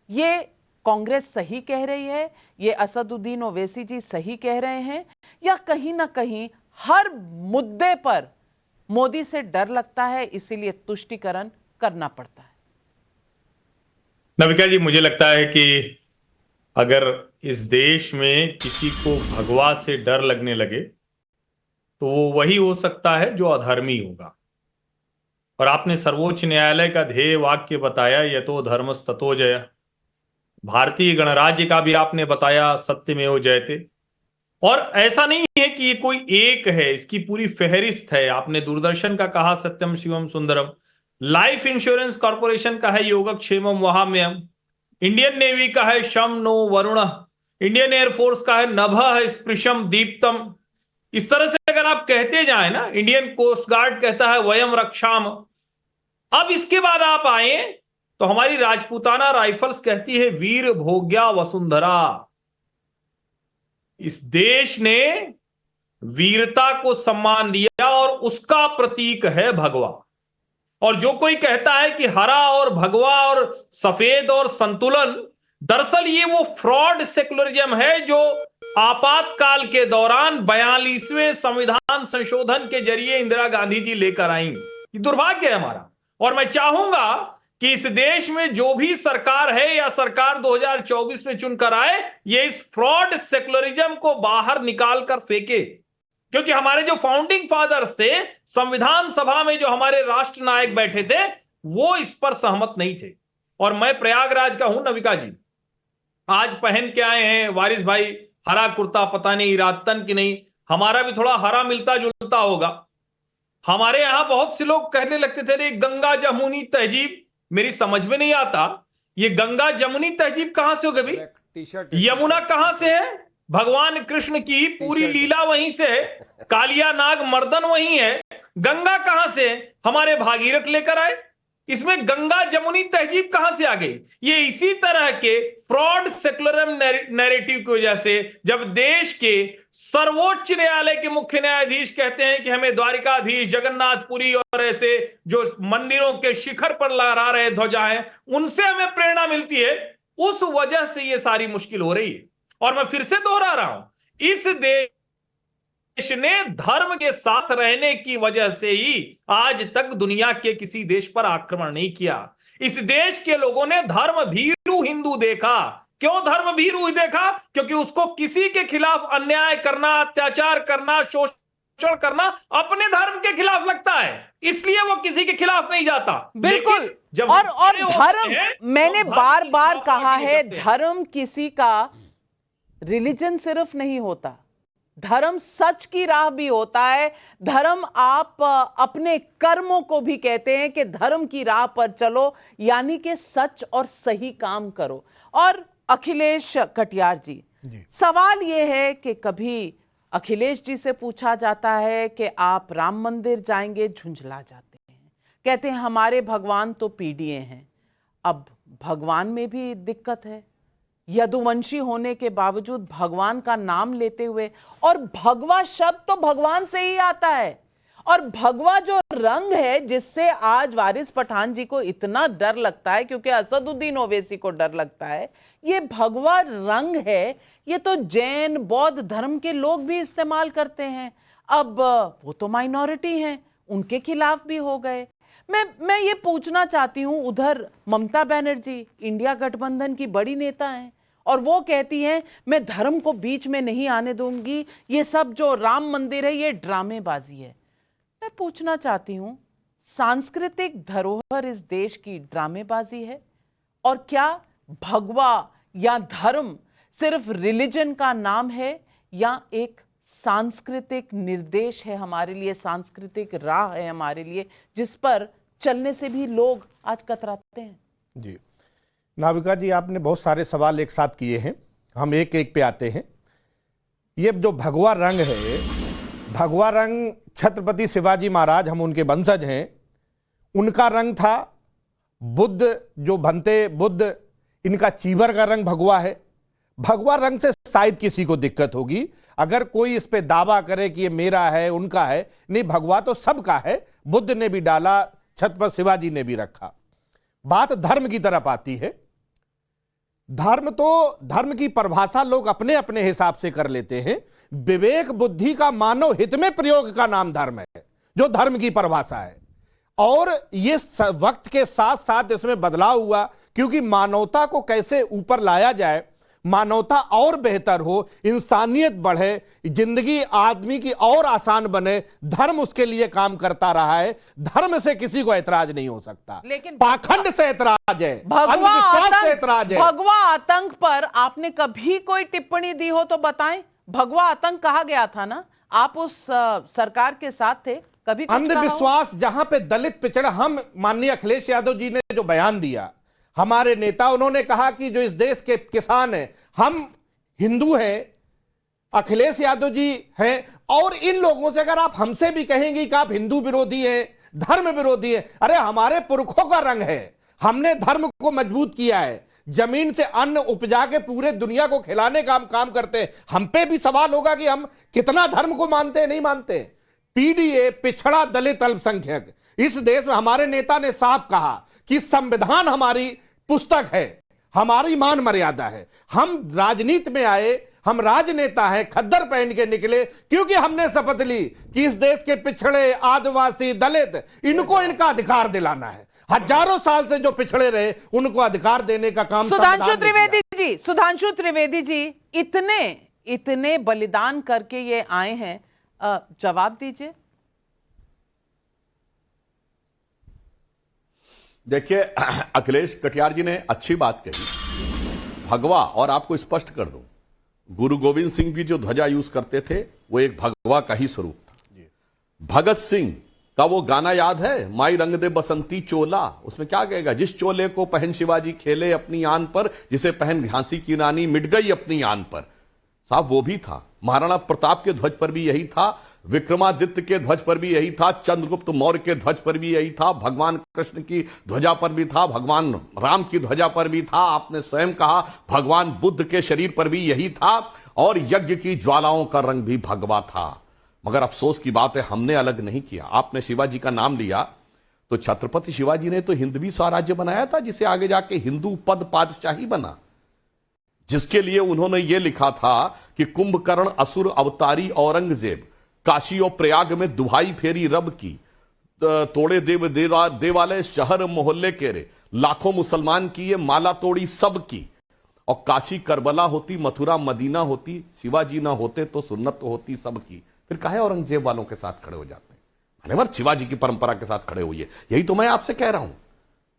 ये कांग्रेस सही कह रही है, ये असदुद्दीन ओवैसी जी सही कह रहे हैं, या कहीं ना कहीं हर मुद्दे पर मोदी से डर लगता है इसीलिए तुष्टीकरण करना पड़ता है? नविका जी, मुझे लगता है कि अगर इस देश में किसी को भगवा से डर लगने लगे तो वो वही हो सकता है जो अधर्मी होगा। और आपने सर्वोच्च न्यायालय का ध्येय वाक्य बताया, यतो धर्मस्ततो जयः। भारतीय गणराज्य का भी आपने बताया, सत्यमेव जयते। और ऐसा नहीं है कि ये कोई एक है, इसकी पूरी फेहरिस्त है। आपने दूरदर्शन का कहा सत्यम शिवम सुंदरम, लाइफ इंश्योरेंस कॉर्पोरेशन का है योगक्षेमम वहाम्यम, इंडियन नेवी का है शम नो वरुण, इंडियन एयरफोर्स का है नभः स्पृशम दीप्तम। इस तरह से अगर आप कहते जाए ना, इंडियन कोस्ट गार्ड कहता है वयम रक्षाम। अब इसके बाद आप आए तो हमारी राजपूताना राइफल्स कहती है वीर भोग्या वसुंधरा। इस देश ने वीरता को सम्मान दिया और उसका प्रतीक है भगवा। और जो कोई कहता है कि हरा और भगवा और सफेद और संतुलन, दरअसल ये वो फ्रॉड सेकुलरिज्म है जो आपातकाल के दौरान 42वें संविधान संशोधन के जरिए इंदिरा गांधी जी लेकर आई। ये दुर्भाग्य है हमारा। और मैं चाहूंगा कि इस देश में जो भी सरकार है या सरकार 2024 में चुनकर आए, ये इस फ्रॉड सेकुलरिज्म को बाहर निकाल कर फेंके। क्योंकि हमारे जो फाउंडिंग फादर्स थे, संविधान सभा में जो हमारे राष्ट्र नायक बैठे थे, वो इस पर सहमत नहीं थे। और मैं प्रयागराज का हूं नविका जी, आज पहन के आए हैं वारिस भाई हरा कुर्ता, पता नहीं इरादतन की नहीं, हमारा भी थोड़ा हरा मिलता जुलता होगा। हमारे यहां बहुत से लोग कहने लगते थे रे गंगा जमुनी तहजीब। मेरी समझ में नहीं आता ये गंगा जमुनी तहजीब कहां से हो गई? यमुना कहां से है? भगवान कृष्ण की पूरी लीला वहीं से है, कालिया नाग मर्दन वहीं है। गंगा कहां से है? हमारे भागीरथ लेकर आए। इसमें गंगा जमुनी तहजीब कहां से आ गई? ये इसी तरह के फ्रॉड सेकुलरिज्म नैरेटिव की वजह से, जब देश के सर्वोच्च न्यायालय के मुख्य न्यायाधीश कहते हैं कि हमें द्वारिकाधीश, जगन्नाथपुरी और ऐसे जो मंदिरों के शिखर पर लहरा रहे ध्वजा हैं, उनसे हमें प्रेरणा मिलती है, उस वजह से ये सारी मुश्किल हो रही है। और मैं फिर से दोहरा रहा हूं, इस देश ने धर्म के साथ रहने की वजह से ही आज तक दुनिया के किसी देश पर आक्रमण नहीं किया। इस देश के लोगों ने धर्म भीरू हिंदू देखा। क्यों धर्म भीरू देखा? क्योंकि उसको किसी के खिलाफ अन्याय करना, अत्याचार करना, शोषण करना अपने धर्म के खिलाफ लगता है, इसलिए वो किसी के खिलाफ नहीं जाता। बिल्कुल। और धर्म, मैंने बार बार कहा है, धर्म किसी का रिलीजन सिर्फ नहीं होता, धर्म सच की राह भी होता है। धर्म आप अपने कर्मों को भी कहते हैं कि धर्म की राह पर चलो, यानी कि सच और सही काम करो। और अखिलेश कटियार जी, सवाल यह है कि कभी अखिलेश जी से पूछा जाता है कि आप राम मंदिर जाएंगे, झुंझला जाते हैं, कहते हैं हमारे भगवान तो पीडीए हैं। अब भगवान में भी दिक्कत है, यदुवंशी होने के बावजूद भगवान का नाम लेते हुए, और भगवा शब्द तो भगवान से ही आता है। और भगवा जो रंग है जिससे आज वारिस पठान जी को इतना डर लगता है, क्योंकि असदुद्दीन ओवैसी को डर लगता है, ये भगवा रंग है, ये तो जैन बौद्ध धर्म के लोग भी इस्तेमाल करते हैं। अब वो तो माइनॉरिटी हैं, उनके खिलाफ भी हो गए। मैं ये पूछना चाहती हूं, उधर ममता बनर्जी इंडिया गठबंधन की बड़ी नेता हैं और वो कहती हैं मैं धर्म को बीच में नहीं आने दूंगी, ये सब जो राम मंदिर है ये ड्रामेबाजी है। मैं पूछना चाहती हूं, सांस्कृतिक धरोहर इस देश की ड्रामेबाजी है? और क्या भगवा या धर्म सिर्फ रिलीजन का नाम है या एक सांस्कृतिक निर्देश है हमारे लिए, सांस्कृतिक राह है हमारे लिए, जिस पर चलने से भी लोग आज कतराते हैं? जी नाविका जी, आपने बहुत सारे सवाल एक साथ किए हैं, हम एक एक पे आते हैं। ये जो भगवा रंग है, भगवा रंग छत्रपति शिवाजी महाराज, हम उनके वंशज हैं, उनका रंग था। बुद्ध जो बनते बुद्ध, इनका चीवर का रंग भगवा है। भगवा रंग से शायद किसी को दिक्कत होगी, अगर कोई इस पे दावा करे कि ये मेरा है उनका है, नहीं, भगवा तो सबका है। बुद्ध ने भी डाला, छत्रपति शिवाजी ने भी रखा। बात धर्म की तरफ आती है। धर्म की परिभाषा लोग अपने अपने हिसाब से कर लेते हैं। विवेक बुद्धि का मानव हित में प्रयोग का नाम धर्म है, जो धर्म की परिभाषा है। और ये वक्त के साथ साथ इसमें बदलाव हुआ, क्योंकि मानवता को कैसे ऊपर लाया जाए, मानवता और बेहतर हो, इंसानियत बढ़े, जिंदगी आदमी की और आसान बने, धर्म उसके लिए काम करता रहा है। धर्म से किसी को ऐतराज नहीं हो सकता, लेकिन पाखंड से ऐतराज है, अंधविश्वास से ऐतराज है। भगवा आतंक पर आपने कभी कोई टिप्पणी दी हो तो बताएं। भगवा आतंक कहा गया था ना, आप उस सरकार के साथ थे, कभी अंधविश्वास जहां पे दलित पिछड़ा, हम माननीय अखिलेश यादव जी ने जो बयान दिया, हमारे नेता, उन्होंने कहा कि जो इस देश के किसान हैं, हम हिंदू हैं, अखिलेश यादव जी हैं, और इन लोगों से अगर आप हमसे भी कहेंगे कि आप हिंदू विरोधी हैं, धर्म विरोधी हैं, अरे हमारे पुरखों का रंग है, हमने धर्म को मजबूत किया है, जमीन से अन्न उपजा के पूरे दुनिया को खिलाने का हम काम करते हैं। हम पे भी सवाल होगा कि हम कितना धर्म को मानते हैं, नहीं मानते। पीडीए, पिछड़ा दलित अल्पसंख्यक, इस देश में हमारे नेता ने साफ कहा कि संविधान हमारी पुस्तक है, हमारी मान मर्यादा है। हम राजनीति में आए, हम राजनेता हैं, खद्दर पहन के निकले, क्योंकि हमने शपथ ली कि इस देश के पिछड़े, आदिवासी, दलित, इनको इनका अधिकार दिलाना है। हजारों साल से जो पिछड़े रहे, उनको अधिकार देने का काम सुधांशु त्रिवेदी जी, इतने बलिदान करके ये आए हैं, जवाब दीजिए। देखिए, अखिलेश कटियार जी ने अच्छी बात कही, भगवा। और आपको स्पष्ट कर दूं, गुरु गोविंद सिंह भी जो ध्वजा यूज करते थे, वो एक भगवा का ही स्वरूप था। भगत सिंह का वो गाना याद है, माई रंग दे बसंती चोला, उसमें क्या कहेगा, जिस चोले को पहन शिवाजी खेले अपनी आन पर, जिसे पहन झांसी की रानी मिट गई अपनी आन पर। साहब वो भी था, महाराणा प्रताप के ध्वज पर भी यही था, विक्रमादित्य के ध्वज पर भी यही था, चंद्रगुप्त मौर्य के ध्वज पर भी यही था, भगवान कृष्ण की ध्वजा पर भी था, भगवान राम की ध्वजा पर भी था, आपने स्वयं कहा भगवान बुद्ध के शरीर पर भी यही था, और यज्ञ की ज्वालाओं का रंग भी भगवा था। मगर अफसोस की बात है, हमने अलग नहीं किया। आपने शिवाजी का नाम लिया, तो छत्रपति शिवाजी ने तो हिंदवी स्वराज्य बनाया था, जिसे आगे जाके हिंदू पद पादशाही बना, जिसके लिए उन्होंने ये लिखा था कि कुंभकर्ण असुर अवतारी औरंगजेब, काशी और प्रयाग में दुहाई फेरी रब की, तोड़े देवालय शहर मोहल्ले के रे, लाखों मुसलमान की ये माला तोड़ी सब की। और काशी करबला होती, मथुरा मदीना होती, शिवाजी ना होते तो सुन्नत तो होती सब की। फिर काहे औरंगजेब वालों के साथ खड़े हो जाते हैं? मान्यवर, शिवाजी की परंपरा के साथ खड़े हुए, यही तो मैं आपसे कह रहा हूं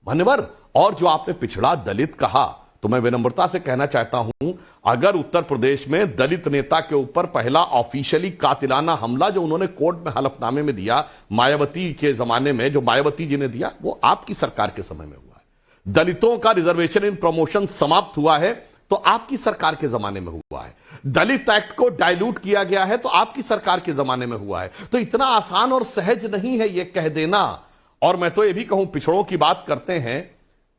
मान्यवर। और जो आपने पिछड़ा दलित कहा, तो मैं विनम्रता से कहना चाहता हूं, अगर उत्तर प्रदेश में दलित नेता के ऊपर पहला ऑफिशियली कातिलाना हमला जो उन्होंने कोर्ट में हलफनामे में दिया, मायावती के जमाने में जो मायावती जी ने दिया, वो आपकी सरकार के समय में हुआ है। दलितों का रिजर्वेशन इन प्रमोशन समाप्त हुआ है, तो आपकी सरकार के जमाने में हुआ है। दलित एक्ट को डाइल्यूट किया गया है, तो आपकी सरकार के जमाने में हुआ है। तो इतना आसान और सहज नहीं है यह कह देना। और मैं तो यह भी कहूं, पिछड़ों की बात करते हैं,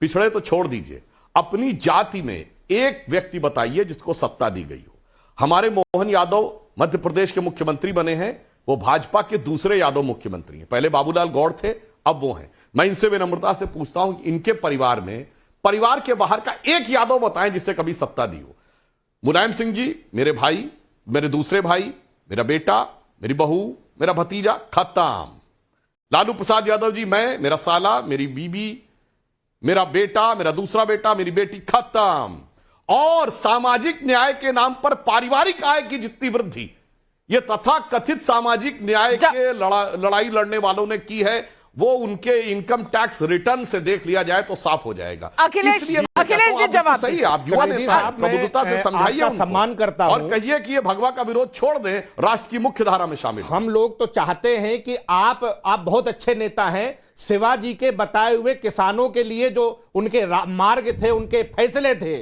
पिछड़े तो छोड़ दीजिए, अपनी जाति में एक व्यक्ति बताइए जिसको सत्ता दी गई हो। हमारे मोहन यादव मध्य प्रदेश के मुख्यमंत्री बने हैं, वो भाजपा के दूसरे यादव मुख्यमंत्री हैं। पहले बाबूलाल गौड़ थे, अब वो हैं। मैं इनसे विनम्रता से पूछता हूं कि इनके परिवार में, परिवार के बाहर का एक यादव बताएं जिससे कभी सत्ता दी हो। मुलायम सिंह जी मेरे भाई, मेरे दूसरे भाई, मेरा बेटा, मेरी बहू, मेरा भतीजा, खत्म। लालू प्रसाद यादव जी मैं, मेरा साला, मेरी बीबी, मेरा बेटा, मेरा दूसरा बेटा, मेरी बेटी, खत्म। और सामाजिक न्याय के नाम पर पारिवारिक आय की जितनी वृद्धि ये तथाकथित सामाजिक न्याय के लड़ाई लड़ने वालों ने की है, वो उनके इनकम टैक्स रिटर्न से देख लिया जाए तो साफ हो जाएगा। अखिलेश जी जवाब सही, आप युवा नेता हैं, प्रबुद्धता से समझाइए, सम्मान करता हूं और कहिए कि ये भगवा का विरोध छोड़ दें, राष्ट्र की मुख्य धारा में शामिल। हम लोग तो चाहते हैं कि आप बहुत अच्छे नेता हैं, शिवाजी के बताए हुए किसानों के लिए जो उनके मार्ग थे, उनके फैसले थे,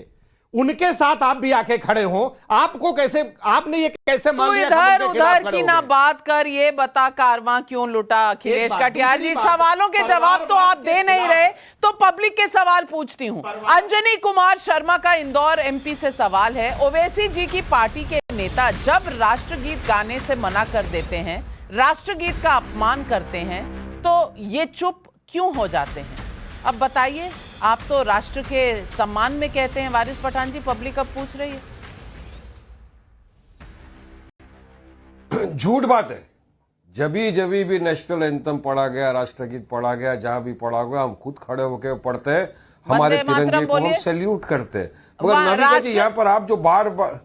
उनके साथ आप भी आके खड़े हो। आपको कैसे, आपने ये कैसे मान लिया? इधर उधर की ना बात कर, ये बता कारवां क्यों लुटा अखिलेश कटियार जी? सवालों के जवाब तो आप दे नहीं रहे, तो पब्लिक के सवाल पूछती हूं। अंजनी कुमार शर्मा का इंदौर एमपी से सवाल है, ओवैसी जी की पार्टी के नेता जब राष्ट्रगीत गाने से मना कर देते हैं, राष्ट्रगीत का अपमान करते हैं, तो ये चुप क्यों हो जाते हैं? अब बताइए, आप तो राष्ट्र के सम्मान में कहते हैं। वारिस पठान जी, पब्लिक अब पूछ रही है। झूठ बात है। जब भी नेशनल एंथम पढ़ा गया, राष्ट्रगीत पढ़ा गया, जहां भी पढ़ा गया, हम खुद खड़े होकर पढ़ते हैं, हमारे तिरंगे को हम सैल्यूट करते हैं। मगर नाविका जी, यहाँ पर आप जो बार बार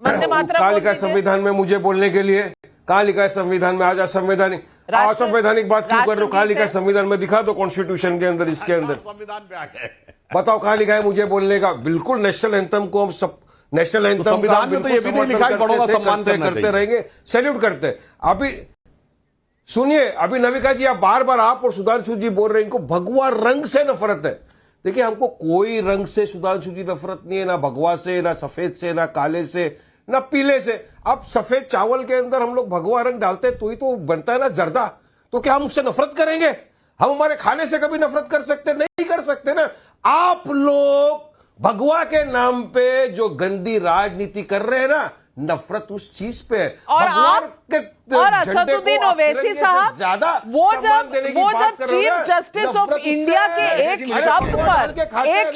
कहाँ लिखा है संविधान में मुझे बोलने के लिए? कहाँ लिखा है संविधान में? आज असंवैधानिक असंवैधानिक बात क्यों कर रहे हो? कहाँ लिखा है संविधान में? दिखा दो कॉन्स्टिट्यूशन के अंदर, इसके अंदर संविधान पे आ गए, बताओ कहाँ लिखा है मुझे बोलने का? बिल्कुल नेशनल एंथम को हम सब, नेशनल एंथम संविधान में तो ये भी नहीं लिखा है बड़ों का सम्मान करते रहेंगे, सैल्यूट करते। अभी सुनिए, अभी नविका जी, आप बार बार आप और सुधांशु जी बोल रहे हैं इनको भगवा रंग से नफरत है। देखिए, हमको कोई रंग से सुधांशु जी नफरत नहीं है, ना भगवा से, ना सफेद से, ना काले से, ना पीले से। अब सफेद चावल के अंदर हम लोग भगवा रंग डालते हैं तो ही तो बनता है ना जर्दा। तो क्या हम उससे नफरत करेंगे? हम हमारे खाने से कभी नफरत कर सकते? नहीं कर सकते ना। आप लोग भगवा के नाम पे जो गंदी राजनीति कर रहे हैं ना, नफरत उस चीज पे है। और असदुद्दीन ओवैसी साहब, वो जब चीफ जस्टिस ऑफ इंडिया के एक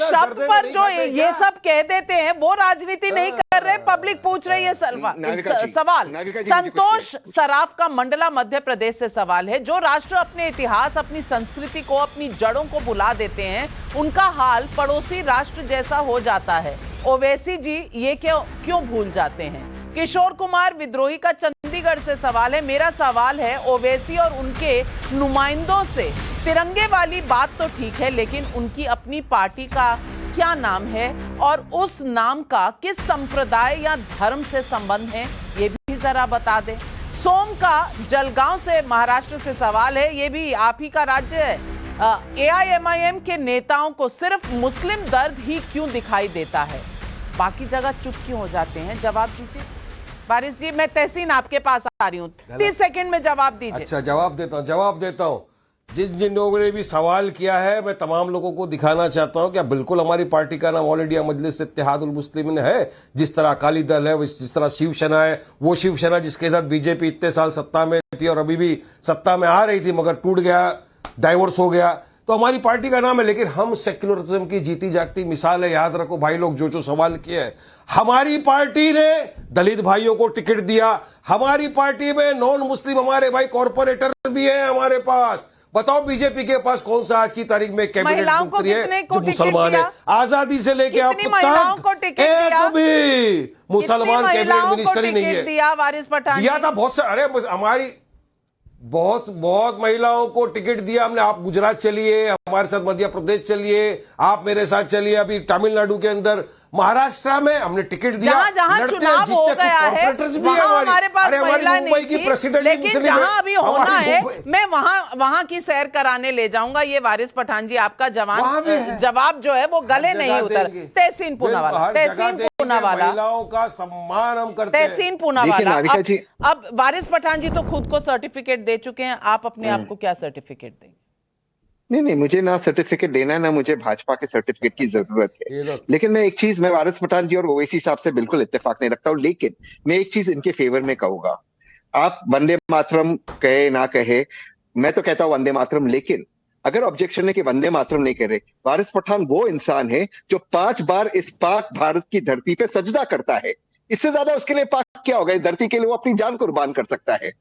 शब्द पर जो ये सब कह देते हैं, वो राजनीति नहीं कर रहे। पब्लिक पूछ रही है सवाल। संतोष सराफ का मंडला मध्य प्रदेश से सवाल है, जो राष्ट्र अपने इतिहास, अपनी संस्कृति को, अपनी जड़ों को भुला देते हैं, उनका हाल पड़ोसी राष्ट्र जैसा हो जाता है। ओवैसी जी ये क्यों भूल जाते हैं? किशोर कुमार विद्रोही का चंडीगढ़ से सवाल है। मेरा सवाल है ओवैसी और उनके नुमाइंदों से, तिरंगे वाली बात तो ठीक है, लेकिन उनकी अपनी पार्टी का क्या नाम है और उस नाम का किस संप्रदाय या धर्म से संबंध है, ये भी जरा बता दें। सोम का जलगांव से महाराष्ट्र से सवाल है, ये भी आप ही का राज्य है। AIMIM के नेताओं को सिर्फ मुस्लिम दर्द ही क्यों दिखाई देता है, बाकी जगह चुप क्यों हो जाते हैं? जवाब दीजिए वारिस जी। मैं तहसीन आपके पास आ रही हूँ, 30 सेकंड में जवाब दीजिए। अच्छा, जवाब देता हूँ। जिन लोगों ने भी सवाल किया है, मैं तमाम लोगों को दिखाना चाहता हूं कि बिल्कुल हमारी पार्टी का नाम ऑल इंडिया मजलिस इत्तेहादुल मुस्लिमीन है। जिस तरह अकाली दल है, जिस तरह शिवसेना है, वो शिवसेना जिसके साथ बीजेपी इतने साल सत्ता में थी और अभी भी सत्ता में आ रही थी, मगर टूट गया, डाइवोर्स हो गया, तो हमारी पार्टी का नाम है। लेकिन हम सेक्युलरिज्म की जीती जागती मिसाल है। याद रखो भाई लोग, जो सवाल किए है, हमारी पार्टी ने दलित भाइयों को टिकट दिया। हमारी पार्टी में नॉन मुस्लिम हमारे भाई कॉर्पोरेटर भी है हमारे पास। बताओ बीजेपी के पास कौन सा आज की तारीख में कैबिनेट मंत्री है जो मुसलमान है? आजादी से लेके अब तक एक भी मुसलमान कैबिनेट मिनिस्टर ही नहीं है। दिया था बहुत सारे, अरे हमारी बहुत महिलाओं को टिकट दिया हमने। आप गुजरात चलिए, हमारे साथ मध्य प्रदेश चलिए, आप मेरे साथ चलिए, अभी तमिलनाडु के अंदर, महाराष्ट्र में हमने टिकट दिया। जहां चुनाव हो गया है वहां हमारे पास महिला नहीं थी, लेकिन जहां अभी होना है मैं वहां की सैर कराने ले जाऊंगा। ये वारिस पठान जी, आपका जवाब जो है वो गले नहीं उतर। तहसीन पूनावाला, महिलाओं का सम्मान हम करते हैं। तहसीन पूनावाला, अब वारिस पठान जी तो खुद को सर्टिफिकेट दे चुके हैं, आप अपने आप को क्या सर्टिफिकेट देंगे? नहीं, मुझे ना सर्टिफिकेट देना है, ना मुझे भाजपा के सर्टिफिकेट की जरूरत है। लेकिन मैं एक चीज, मैं वारिस पठान जी और ओवैसी साहब से बिल्कुल इत्तेफाक नहीं रखता हूँ, लेकिन मैं एक चीज इनके फेवर में कहूंगा। आप वंदे मातरम कहे ना कहे, मैं तो कहता हूँ वंदे मातरम, लेकिन अगर ऑब्जेक्शन है कि वंदे मातरम नहीं कह रहे, वारिस पठान वो इंसान है जो 5 बार इस पाक भारत की धरती पे सजदा करता है। इससे ज्यादा उसके लिए पाक क्या होगा? इस धरती के लिए वो अपनी जान कुर्बान कर सकता है।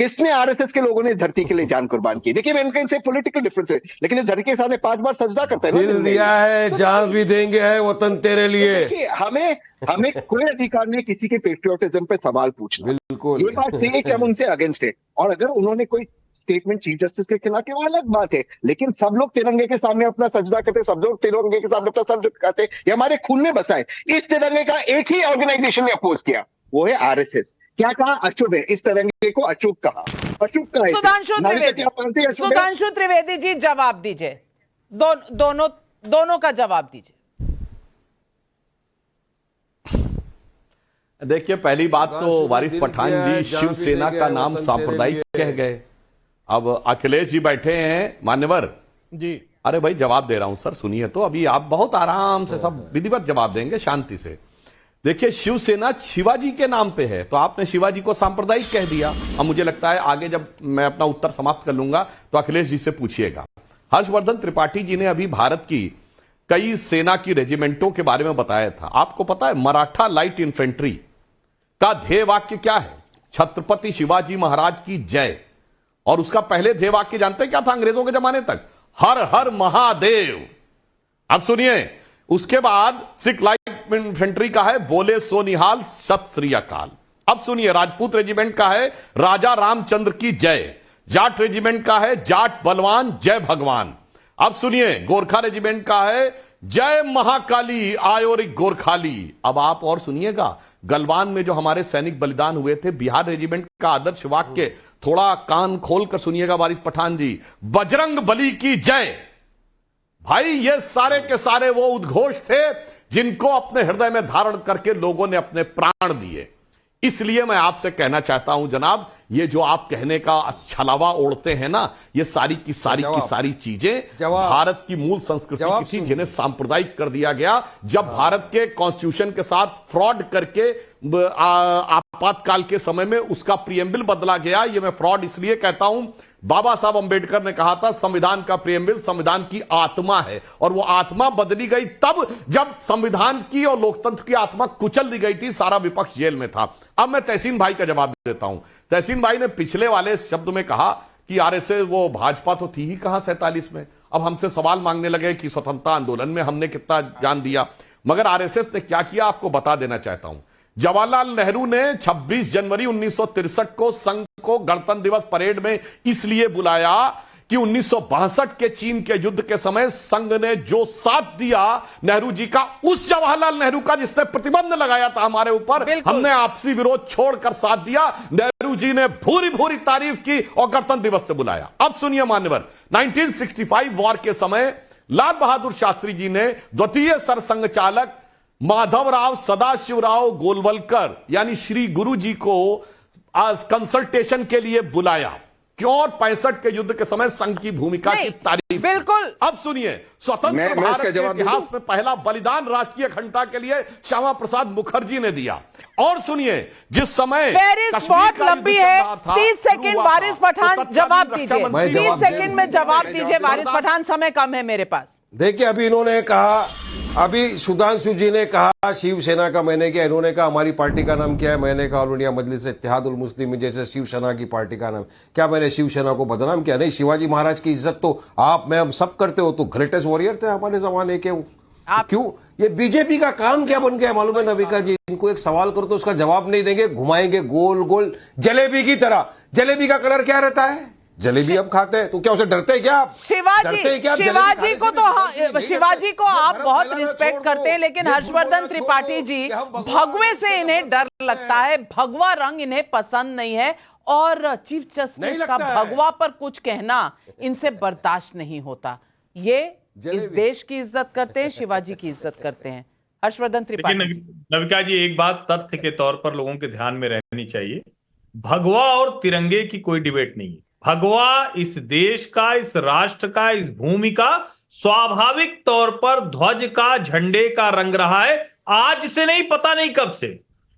किसने आरएसएस के लोगों ने इस धरती के लिए जान कुर्बान की? देखिए मैं इनके सेपॉलिटिकल डिफरेंस है, लेकिन इस धरती के सामने 5 बार सजदा करते हैं ना। दिल दिया है, जान भी देंगे है वतन तेरे लिए। देखिए हमें कोई अधिकार नहीं किसी के पेट्रियोटिज्म पे सवाल पूछना। बिल्कुल ये बात सही है कि हम उनसे अगेंस्ट है, और अगर उन्होंने कोई स्टेटमेंट चीफ जस्टिस के खिलाफ है वो अलग बात है, लेकिन सब लोग तिरंगे के सामने अपना सजदा करते, सब लोग तिरंगे के सामने अपना सर झुकाते, ये हमारे खून में बसा है। इस तिरंगे का एक ही ऑर्गेनाइजेशन ने अपोज किया, वो है आरएसएस। क्या कहा? अचूक है, इस तिरंगे को अचूक कहा, अचूक कहा। सुधांशु त्रिवेदी जी जवाब दीजिए, दोनों का जवाब दीजिए। देखिए, पहली बात तो वारिस पठान जी शिवसेना का नाम सांप्रदायिक कह गए। अब अखिलेश जी बैठे हैं मान्यवर जी। अरे भाई जवाब दे रहा हूं सर, सुनिए तो। अभी आप बहुत आराम से सब विधिवत जवाब देंगे, शांति से। देखिए, शिवसेना शिवाजी के नाम पे है, तो आपने शिवाजी को सांप्रदायिक कह दिया। अब मुझे लगता है आगे जब मैं अपना उत्तर समाप्त कर लूंगा तो अखिलेश जी से पूछिएगा। हर्षवर्धन त्रिपाठी जी ने अभी भारत की कई सेना की रेजिमेंटों के बारे में बताया था। आपको पता है मराठा लाइट इन्फेंट्री का ध्येय वाक्य क्या है? छत्रपति शिवाजी महाराज की जय। और उसका पहले ध्येय वाक्य जानते हैं क्या था अंग्रेजों के जमाने तक? हर हर महादेव। अब सुनिए, उसके बाद सिख लाइट इन्फेंट्री का है बोले सोनिहाल सत श्री अकाल। अब सुनिए, राजपूत रेजिमेंट का है राजा रामचंद्र की जय। जाट रेजिमेंट का है जाट बलवान जय भगवान। अब सुनिए, गोरखा रेजिमेंट का है जय महाकाली आयोरी गोरखाली। अब आप और सुनिएगा, गलवान में जो हमारे सैनिक बलिदान हुए थे, बिहार रेजिमेंट का आदर्श वाक्य, थोड़ा कान खोल कर सुनिएगा वारिस पठान जी, बजरंग बली की जय। भाई ये सारे के सारे वो उद्घोष थे जिनको अपने हृदय में धारण करके लोगों ने अपने प्राण दिए। इसलिए मैं आपसे कहना चाहता हूं जनाब, ये जो आप कहने का छलावा ओढ़ते हैं ना, ये सारी की सारी चीजें भारत की मूल संस्कृति की थी, जिन्हें सांप्रदायिक कर दिया गया जब भारत के कॉन्स्टिट्यूशन के साथ फ्रॉड करके आपातकाल के समय में उसका प्रीएम्बल बदला गया। ये मैं फ्रॉड इसलिए कहता हूं, बाबा साहब अंबेडकर ने कहा था संविधान का प्रीएम्बल संविधान की आत्मा है, और वो आत्मा बदली गई तब जब संविधान की और लोकतंत्र की आत्मा कुचल दी गई थी, सारा विपक्ष जेल में था। अब मैं तहसीन भाई का जवाब देता हूं। तहसीन भाई ने पिछले वाले शब्द में कहा कि आरएसएस वो भाजपा तो थी ही कहां 47 में। अब हमसे सवाल मांगने लगे कि स्वतंत्रता आंदोलन में हमने कितना जान दिया, मगर आरएसएस ने क्या किया आपको बता देना चाहता हूं। जवाहरलाल नेहरू ने 26 जनवरी 1963 को संघ को गणतंत्र दिवस परेड में इसलिए बुलाया कि 1962 के चीन के युद्ध के समय संघ ने जो साथ दिया नेहरू जी का, उस जवाहरलाल नेहरू का जिसने प्रतिबंध लगाया था हमारे ऊपर, हमने आपसी विरोध छोड़कर साथ दिया। नेहरू जी ने भूरी भूरी तारीफ की और गणतंत्र दिवस से बुलाया। अब सुनिए मान्यवर, 1965 वॉर के समय लाल बहादुर शास्त्री जी ने द्वितीय सरसंघ चालक माधवराव सदाशिवराव गोलवलकर यानी श्री गुरु जी को आज कंसल्टेशन के लिए बुलाया। क्यों? 65 के युद्ध के समय संघ की भूमिका की तारीफ। बिल्कुल। अब सुनिए, स्वतंत्र भारत के इतिहास में पहला बलिदान राष्ट्रीय अखंडता के लिए श्यामा प्रसाद मुखर्जी ने दिया। और सुनिए, जिस समय बहुत लंबी है, 30 सेकंड वारिस पठान जवाब दीजिए, 30 सेकंड में जवाब दीजिए वारिस पठान, समय कम है मेरे पास। देखिए, अभी इन्होंने कहा, अभी सुधांशु जी ने कहा शिवसेना का, मैंने किया, इन्होंने कहा हमारी पार्टी का नाम क्या है, मैंने कहा ऑल इंडिया मजलिस इत्तेहादुल मुस्लिमीन, जैसे शिवसेना की पार्टी का नाम। क्या मैंने शिवसेना को बदनाम किया? नहीं, शिवाजी महाराज की इज्जत तो आप मैं हम सब करते हो, तो ग्रेटेस्ट वॉरियर थे हमारे जमाने के। क्यों ये बीजेपी का काम क्या बन गया मालूम है नविका जी? इनको एक सवाल करो तो उसका जवाब नहीं देंगे, घुमाएंगे गोल गोल जलेबी की तरह। जलेबी का कलर क्या रहता है? जलेबी हम खाते हैं, तो क्या उसे डरते हैं क्या आप? शिवाजी को तो हाँ, शिवाजी को आप बहुत रिस्पेक्ट करते हैं, लेकिन हर्षवर्धन त्रिपाठी जी भगवे से इन्हें डर लगता है, भगवा रंग इन्हें पसंद नहीं है, और चीफ जस्टिस का भगवा पर कुछ कहना इनसे बर्दाश्त नहीं होता। ये इस देश की इज्जत करते हैं, शिवाजी की इज्जत करते हैं। हर्षवर्धन त्रिपाठी। नविका जी, एक बात तथ्य के तौर पर लोगों के ध्यान में रहनी चाहिए, भगवा और तिरंगे की कोई डिबेट नहीं है। भगवा इस देश का, इस राष्ट्र का, इस भूमि का स्वाभाविक तौर पर ध्वज का, झंडे का रंग रहा है, आज से नहीं, पता नहीं कब से।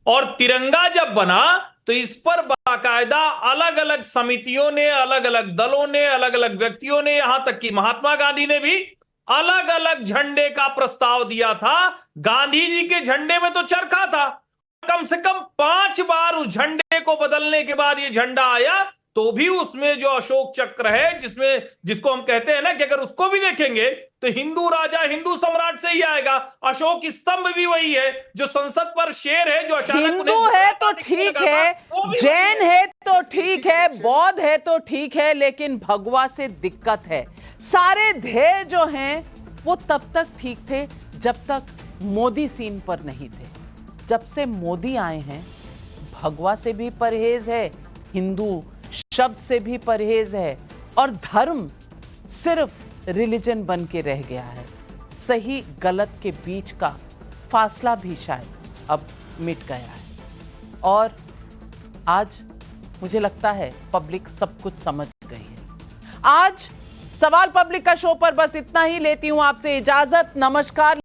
और तिरंगा जब बना तो इस पर बाकायदा अलग अलग समितियों ने, अलग अलग दलों ने, अलग अलग व्यक्तियों ने, यहां तक कि महात्मा गांधी ने भी अलग अलग झंडे का प्रस्ताव दिया था। गांधी जी के झंडे में तो चरखा था, कम से कम 5 बार उस झंडे को बदलने के बाद यह झंडा आया, तो भी उसमें जो अशोक चक्र है, जिसको हम कहते हैं ना कि अगर उसको भी देखेंगे तो हिंदू राजा हिंदू सम्राट से ही आएगा। अशोक स्तंभ भी वही है, जो संसद पर शेर है, जो अचानक हिंदू है तो ठीक है, जैन है तो ठीक है, बौद्ध है तो ठीक है, लेकिन भगवा से दिक्कत है। सारे ध्येय जो हैं वो तब तक ठीक थे जब तक मोदी सीन पर नहीं थे। जब से मोदी आए हैं, भगवा से भी परहेज है, हिंदू शब्द से भी परहेज है, और धर्म सिर्फ रिलीजन बन के रह गया है। सही गलत के बीच का फासला भी शायद अब मिट गया है। और आज मुझे लगता है पब्लिक सब कुछ समझ गई है। आज सवाल पब्लिक का शो पर बस इतना ही। लेती हूं आपसे इजाजत। नमस्कार।